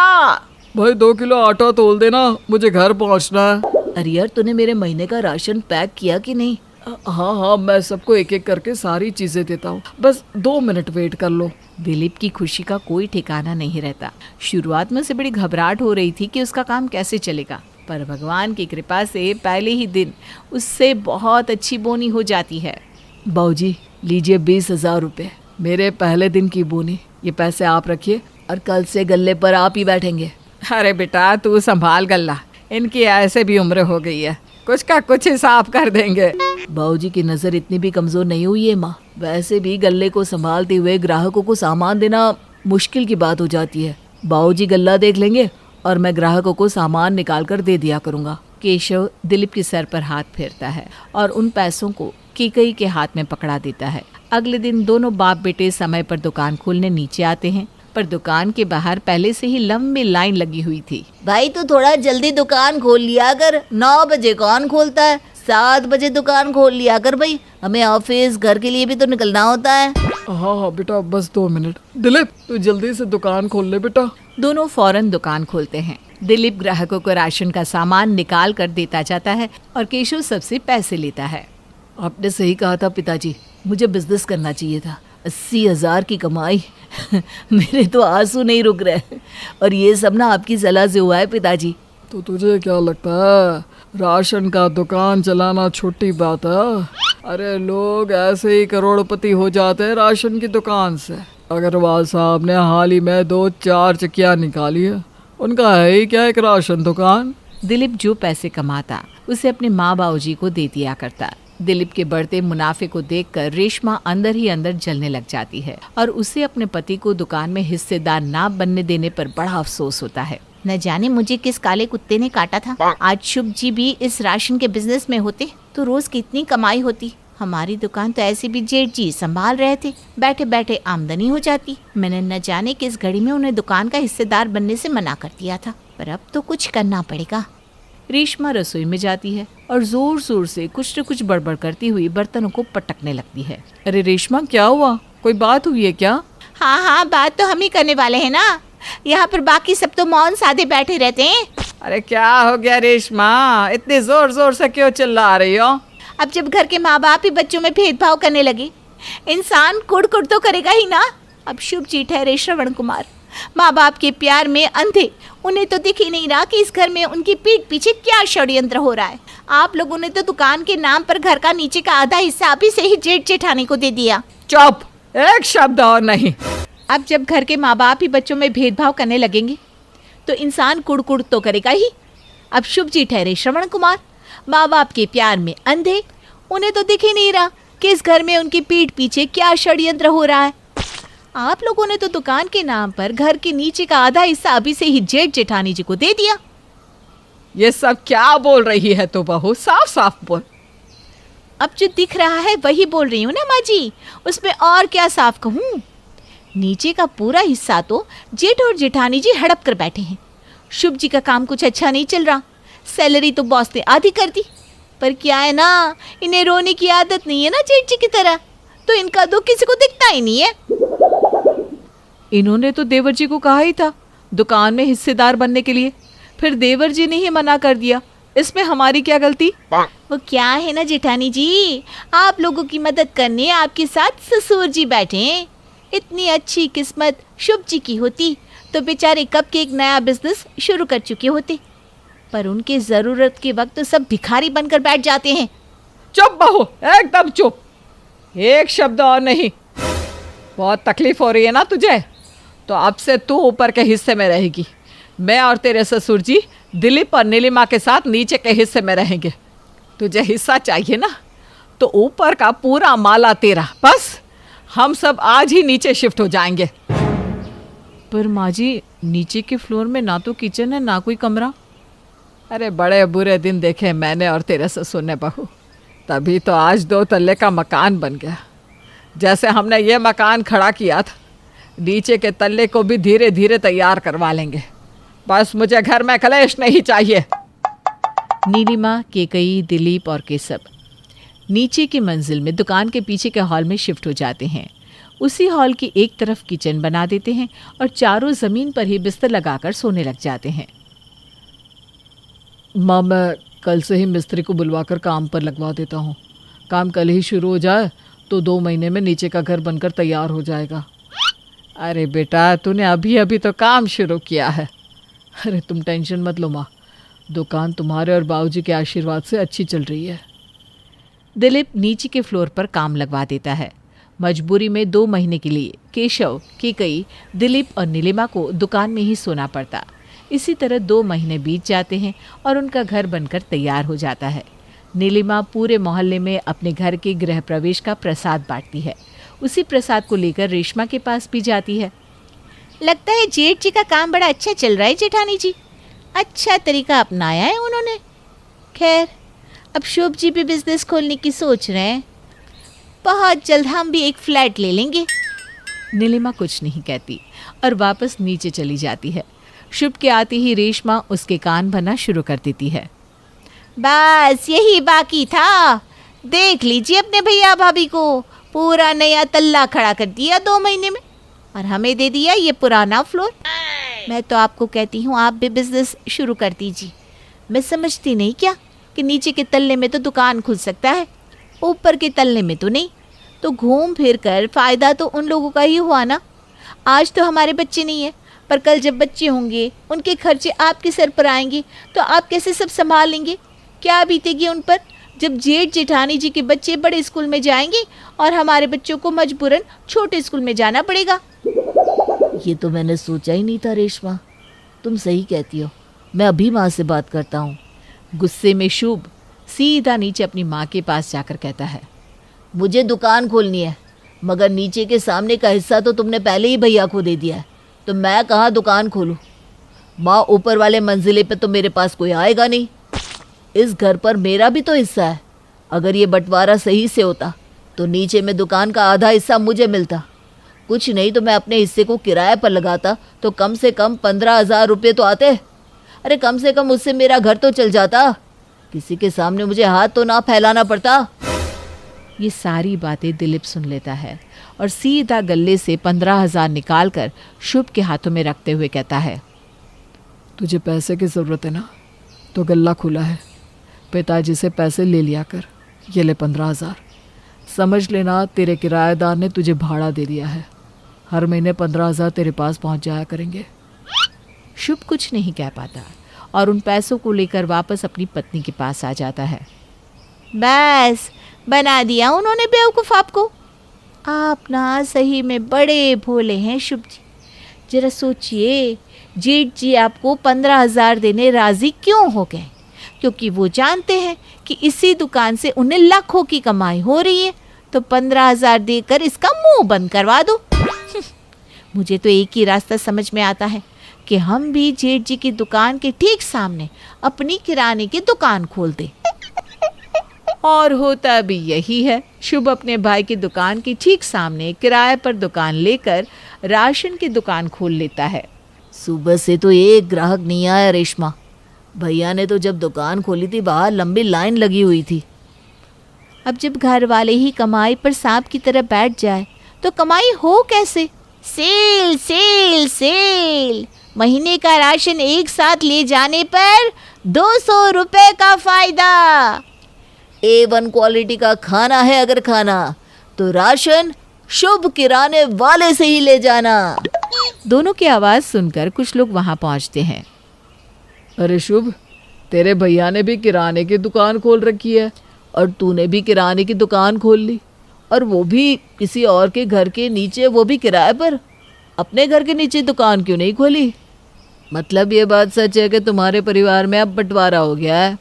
भाई 2 किलो आटा तोल देना, मुझे घर पहुंचना है। अरे यार, तूने मेरे महीने का राशन पैक किया कि नहीं? हाँ हाँ, मैं सबको एक एक करके सारी चीजें देता हूँ, बस 2 मिनट वेट कर लो। दिलीप की खुशी का कोई ठिकाना नहीं रहता। शुरुआत में उसे बड़ी घबराहट हो रही थी कि उसका काम कैसे चलेगा, पर भगवान की कृपा से पहले ही दिन उससे बहुत अच्छी बोनी हो जाती है। बाबूजी, लीजिए 20,000 रुपए, मेरे पहले दिन की बोनी। ये पैसे आप रखिए और कल से गल्ले पर आप ही बैठेंगे। अरे बेटा, तू संभाल गल्ला, इनकी ऐसे भी उम्र हो गई है, कुछ का कुछ हिसाब कर देंगे। बाबूजी की नज़र इतनी भी कमज़ोर नहीं हुई है माँ। वैसे भी गल्ले को संभालते हुए ग्राहकों को सामान देना मुश्किल की बात हो जाती है। बाबूजी गल्ला देख लेंगे और मैं ग्राहकों को सामान निकाल कर दे दिया करूँगा। केशव दिलीप के सर पर हाथ फेरता है और उन पैसों को कीकई के हाथ में पकड़ा देता है। अगले दिन दोनों बाप बेटे समय पर दुकान खोलने नीचे आते हैं, पर दुकान के बाहर पहले से ही लंबी लाइन लगी हुई थी। भाई, तो थोड़ा जल्दी दुकान खोल लिया कर। 9 बजे कौन खोलता है? 7 बजे दुकान खोल लिया कर भाई, हमें ऑफिस घर के लिए भी तो निकलना होता है। हाँ हाँ बेटा, बस 2 मिनट। दिलीप, तू जल्दी से दुकान खोल ले बेटा। दोनों फौरन दुकान खोलते हैं। दिलीप ग्राहकों को राशन का सामान निकाल कर देता जाता है और केशव सबसे पैसे लेता है। आपने सही कहा था पिताजी, मुझे बिजनेस करना चाहिए था। 80,000 की कमाई। मेरे तो आंसू नहीं रुक रहे, और ये सब ना आपकी सलाह से हुआ है पिताजी। तो तुझे क्या लगता है राशन का दुकान चलाना छोटी बात है? अरे लोग ऐसे ही करोड़पति हो जाते हैं राशन की दुकान से। अग्रवाल साहब ने हाल ही में 2-4 चकिया निकाली है, उनका है ही क्या एक राशन दुकान। दिलीप जो पैसे कमाता उसे अपने माँ बाबूजी को दे दिया करता। दिलीप के बढ़ते मुनाफे को देखकर रेशमा अंदर ही अंदर जलने लग जाती है और उसे अपने पति को दुकान में हिस्सेदार ना बनने देने पर बड़ा अफसोस होता है। न जाने मुझे किस काले कुत्ते ने काटा था। आज शुभ जी भी इस राशन के बिजनेस में होते तो रोज कितनी कमाई होती। हमारी दुकान तो ऐसे भी जेठ जी संभाल रहे थे, बैठे बैठे आमदनी हो जाती। मैंने न जाने किस घड़ी में उन्हें दुकान का हिस्सेदार बनने से मना कर दिया था, पर अब तो कुछ करना पड़ेगा। रेशमा रसोई में जाती है और जोर जोर से कुछ न कुछ बड़बड़ करती हुई बर्तनों को पटकने लगती है। अरे रेशमा, क्या हुआ? कोई बात हुई है क्या? हाँ हाँ, बात तो हम ही करने वाले हैं ना, यहाँ पर बाकी सब तो मौन साधे बैठे रहते हैं। अरे क्या हो गया रेशमा, इतने जोर जोर से क्यों चिल्ला रही हो? अब जब घर के माँ बाप ही बच्चों में भेदभाव करने लगे, इंसान कुड़ तो करेगा ही ना। अब शुभ जी ठहरे श्रवण कुमार, माँ बाप के प्यार में अंधे। उन्हें तो दिख ही नहीं रहा कि इस घर में उनकी पीठ पीछे क्या षड्यंत्र हो रहा है। आप लोगों ने तो दुकान के नाम पर घर का नीचे का आधा हिस्सा अभी से ही जेठ जेठानी को दे दिया। चुप, एक शब्द और नहीं। अब जब घर के माँ बाप ही बच्चों में भेदभाव करने लगेंगे तो इंसान कुड़ तो करेगा ही। अब शुभ जी ठहरे श्रवण कुमार, माँ बाप के प्यार में अंधे। उन्हें तो दिख ही नहीं रहा कि इस घर में उनकी पीठ पीछे क्या षड्यंत्र हो रहा है। आप लोगों ने तो दुकान के नाम पर घर के नीचे का आधा हिस्सा अभी से ही जेठ जेठानी जी को दे दिया। ये सब क्या बोल रही है तू बहू, साफ साफ बोल। अब जो दिख रहा है वही बोल रही हूँ ना माँ जी, उसमें और क्या साफ कहूँ। नीचे का पूरा हिस्सा तो जेठ और जेठानी जी हड़प कर बैठे हैं। शुभ जी का काम कुछ अच्छा नहीं चल रहा, सैलरी तो बॉस ने आधी कर दी। पर क्या है ना, इन्हें रोने की आदत नहीं है ना जेठ जी की तरह, तो इनका दुख किसी को दिखता ही नहीं है। इन्होंने तो देवर जी को कहा ही था दुकान में हिस्सेदार बनने के लिए, फिर देवर जी ने ही मना कर दिया। इसमें हमारी क्या गलती? वो क्या है ना जेठानी जी, आप लोगों की मदद करने आपके साथ ससुर जी बैठे हैं। इतनी अच्छी किस्मत शुभ जी की होती तो बेचारे कब के एक नया बिजनेस शुरू कर चुके होते, पर उनके ज़रूरत के वक्त तो सब भिखारी बनकर बैठ जाते हैं। चुप बहू, एकदम चुप, एक शब्द और नहीं। बहुत तकलीफ हो रही है ना तुझे, तो अब से तू ऊपर के हिस्से में रहेगी। मैं और तेरे ससुर जी दिलीप और नीलिमा के साथ नीचे के हिस्से में रहेंगे। तुझे हिस्सा चाहिए ना, तो ऊपर का पूरा माला तेरा। बस हम सब आज ही नीचे शिफ्ट हो जाएंगे। पर माँ जी, नीचे के फ्लोर में ना तो किचन है ना कोई कमरा। अरे बड़े बुरे दिन देखे मैंने और तेरे ससुर ने बहू, तभी तो आज 2 तल्ले का मकान बन गया। जैसे हमने ये मकान खड़ा किया था, नीचे के तल्ले को भी धीरे धीरे तैयार करवा लेंगे। बस मुझे घर में कलेश नहीं चाहिए। नीलिमा, केकई, दिलीप और केशव नीचे की मंजिल में दुकान के पीछे के हॉल में शिफ्ट हो जाते हैं। उसी हॉल की एक तरफ किचन बना देते हैं और चारों जमीन पर ही बिस्तर लगाकर सोने लग जाते हैं। माँ, मैं कल से ही मिस्त्री को बुलवाकर काम पर लगवा देता हूँ। काम कल ही शुरू हो जाए तो 2 महीने में नीचे का घर बनकर तैयार हो जाएगा। अरे बेटा, तूने अभी अभी तो काम शुरू किया है। अरे तुम टेंशन मत लो माँ, दुकान तुम्हारे और बाबूजी के आशीर्वाद से अच्छी चल रही है। दिलीप नीचे के फ्लोर पर काम लगवा देता है। मजबूरी में 2 महीने के लिए केशव, केकई, दिलीप और नीलिमा को दुकान में ही सोना पड़ता। इसी तरह 2 महीने बीत जाते हैं और उनका घर बनकर तैयार हो जाता है। नीलिमा पूरे मोहल्ले में अपने घर के गृह प्रवेश का प्रसाद बांटती है। उसी प्रसाद को लेकर रेशमा के पास भी जाती है। लगता है जेठ जी का काम बड़ा अच्छा चल रहा है जेठानी जी, अच्छा तरीका अपनाया है उन्होंने। खैर, अब शुभ जी भी बिजनेस खोलने की सोच रहे हैं, बहुत जल्द हम भी एक फ्लैट ले लेंगे। नीलिमा कुछ नहीं कहती और वापस नीचे चली जाती है। शुभ के आते ही रेशमा उसके कान भरना शुरू कर देती है। बस यही बाकी था, देख लीजिए अपने भैया भाभी को, पूरा नया तल्ला खड़ा कर दिया 2 महीने में, और हमें दे दिया ये पुराना फ्लोर। मैं तो आपको कहती हूँ आप भी बिजनेस शुरू कर दीजिए। मैं समझती नहीं क्या कि नीचे के तल्ले में तो दुकान खुल सकता है, ऊपर के तल्ले में तो नहीं। तो घूम फिर कर फ़ायदा तो उन लोगों का ही हुआ ना। आज तो हमारे बच्चे नहीं है, पर कल जब बच्चे होंगे उनके खर्चे आपके सर पर आएंगे, तो आप कैसे सब संभाल लेंगे? क्या बीतेगी उन पर जब जेठ जेठानी जी के बच्चे बड़े स्कूल में जाएंगे और हमारे बच्चों को मजबूरन छोटे स्कूल में जाना पड़ेगा। ये तो मैंने सोचा ही नहीं था रेशमा, तुम सही कहती हो। मैं अभी माँ से बात करता हूँ। गुस्से में शुभ सीधा नीचे अपनी माँ के पास जाकर कहता है, मुझे दुकान खोलनी है, मगर नीचे के सामने का हिस्सा तो तुमने पहले ही भैया को दे दिया है, तो मैं कहाँ दुकान खोलूँ? माँ, ऊपर वाले मंजिले पे तो मेरे पास कोई आएगा नहीं। इस घर पर मेरा भी तो हिस्सा है। अगर ये बंटवारा सही से होता तो नीचे में दुकान का आधा हिस्सा मुझे मिलता। कुछ नहीं तो मैं अपने हिस्से को किराए पर लगाता तो कम से कम 15,000 रुपये तो आते। अरे कम से कम उससे मेरा घर तो चल जाता, किसी के सामने मुझे हाथ तो ना फैलाना पड़ता। ये सारी बातें दिलीप सुन लेता है और सीधा गले से 15,000 निकाल कर शुभ के हाथों में रखते हुए कहता है, तुझे पैसे की ज़रूरत है ना, तो गल्ला खुला है, पिताजी से पैसे ले लिया कर। ये ले 15,000। समझ लेना तेरे किराएदार ने तुझे भाड़ा दे दिया है। हर महीने 15,000 तेरे पास पहुंच जाया करेंगे। शुभ कुछ नहीं कह पाता और उन पैसों को लेकर वापस अपनी पत्नी के पास आ जाता है। बस बना दिया उन्होंने बेवकूफ़ आपको। आप ना सही में बड़े भोले हैं शुभ जी। जरा सोचिए, जेठ जी आपको 15,000 देने राजी क्यों हो गए? क्योंकि वो जानते हैं कि इसी दुकान से उन्हें लाखों की कमाई हो रही है, तो 15,000 देकर इसका मुंह बंद करवा दो। मुझे तो एक ही रास्ता समझ में आता है कि हम भी जेठ जी की दुकान के ठीक सामने अपनी किराने की दुकान खोल दें। और होता भी यही है। शुभ अपने भाई की दुकान के ठीक सामने किराए पर दुकान लेकर राशन की दुकान खोल लेता है। सुबह से तो एक ग्राहक नहीं आया रेशमा। भैया ने तो जब दुकान खोली थी बाहर लंबी लाइन लगी हुई थी। अब जब घर वाले ही कमाई पर सांप की तरह बैठ जाए तो कमाई हो कैसे? सेल सेल सेल, महीने का राशन एक साथ ले जाने पर 200 रुपए का फायदा। A1 क्वालिटी का खाना है अगर खाना, तो राशन शुभ किराने वाले से ही ले जाना। दोनों की आवाज़ सुनकर कुछ लोग वहां पहुंचते हैं। अरे शुभ, तेरे भैया ने भी किराने की दुकान खोल रखी है और तूने भी किराने की दुकान खोल ली, और वो भी किसी और के घर के नीचे, वो भी किराए पर। अपने घर के नीचे दुकान क्यों नहीं खोली? मतलब ये बात सच है कि तुम्हारे परिवार में अब बंटवारा हो गया है।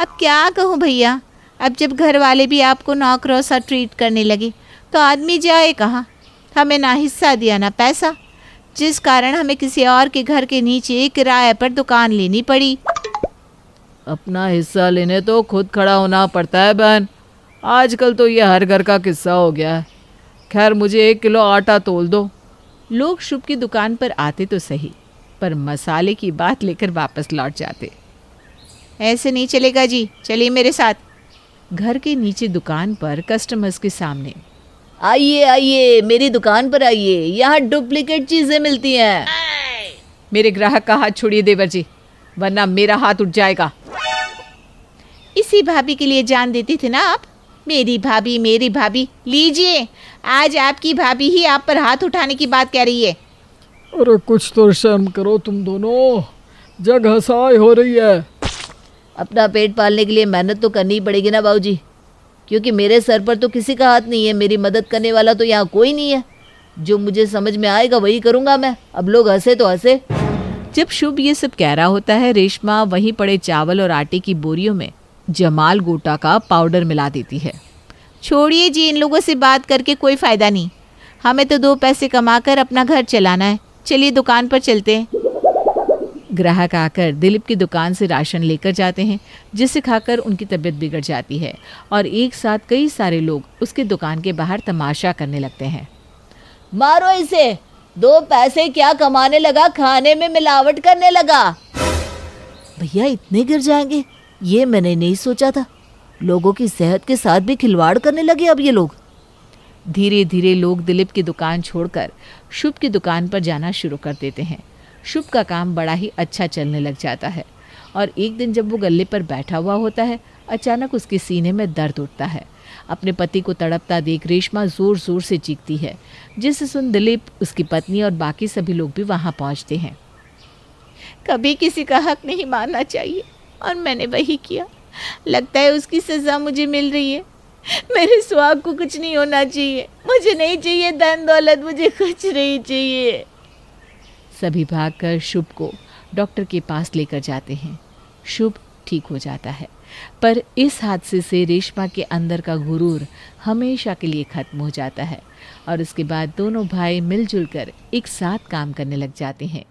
अब क्या कहूँ भैया, अब जब घर वाले भी आपको नौकरों सा ट्रीट करने लगे तो आदमी जाए कहाँ? हमें ना हिस्सा दिया ना पैसा, जिस कारण हमें किसी और के घर के नीचे किराए पर दुकान लेनी पड़ी। अपना हिस्सा लेने तो खुद खड़ा होना पड़ता है बहन। आजकल तो ये हर घर का किस्सा हो गया है। खैर, मुझे 1 किलो आटा तोल दो। लोग शुभ की दुकान पर आते तो सही, पर मसाले की बात लेकर वापस लौट जाते। ऐसे नहीं चलेगा जी, चलिए मेरे साथ। घर के नीचे दुकान पर कस्टमर्स के सामने, आइए आइए मेरी दुकान पर आइए, यहाँ डुप्लीकेट चीजें मिलती हैं। मेरे ग्राहक का हाथ छोड़िए देवर जी, वरना मेरा हाथ उठ जाएगा। इसी भाभी के लिए जान देती थी ना आप? मेरी भाभी, लीजिए, आज आपकी भाभी ही आप पर हाथ उठाने की बात कह रही है। अरे कुछ तो शर्म करो तुम दोनों, जग हंसाई हो रही है। अपना पेट पालने के लिए मेहनत तो करनी ही पड़ेगी ना बाबूजी, क्योंकि मेरे सर पर तो किसी का हाथ नहीं है। मेरी मदद करने वाला तो यहाँ कोई नहीं है। जो मुझे समझ में आएगा वही करूँगा मैं। अब लोग हंसे तो हंसे। जब शुभ ये सब कह रहा होता है, रेशमा वहीं पड़े चावल और आटे की बोरियों में जमाल गोटा का पाउडर मिला देती है। छोड़िए जी, इन लोगों से बात करके कोई फ़ायदा नहीं। हमें तो 2 पैसे कमाकर अपना घर चलाना है। चलिए दुकान पर चलते हैं। ग्राहक आकर दिलीप की दुकान से राशन लेकर जाते हैं, जिसे खाकर उनकी तबीयत बिगड़ जाती है और एक साथ कई सारे लोग उसकी दुकान के बाहर तमाशा करने लगते हैं। मारो इसे, 2 पैसे क्या कमाने लगा, खाने में मिलावट करने लगा। भैया इतने गिर जाएंगे, ये मैंने नहीं सोचा था। लोगों की सेहत के साथ भी खिलवाड़ करने लगे अब ये लोग। धीरे धीरे लोग दिलीप की दुकान छोड़कर शुभ की दुकान पर जाना शुरू कर देते हैं। शुभ का काम बड़ा ही अच्छा चलने लग जाता है और एक दिन जब वो गल्ले पर बैठा हुआ होता है, अचानक उसके सीने में दर्द उठता है। अपने पति को तड़पता देख रेशमा जोर जोर से चीखती है, जिसे सुन दिलीप, उसकी पत्नी और बाकी सभी लोग भी वहां पहुंचते हैं। कभी किसी का हक नहीं मानना चाहिए और मैंने वही किया। लगता है उसकी सज़ा मुझे मिल रही है। मेरे सुहाग को कुछ नहीं होना चाहिए। मुझे नहीं चाहिए धन दौलत, मुझे कुछ नहीं चाहिए। सभी भागकर शुभ को डॉक्टर के पास लेकर जाते हैं। शुभ ठीक हो जाता है, पर इस हादसे से रेशमा के अंदर का गुरूर हमेशा के लिए खत्म हो जाता है और उसके बाद दोनों भाई मिलजुल कर एक साथ काम करने लग जाते हैं।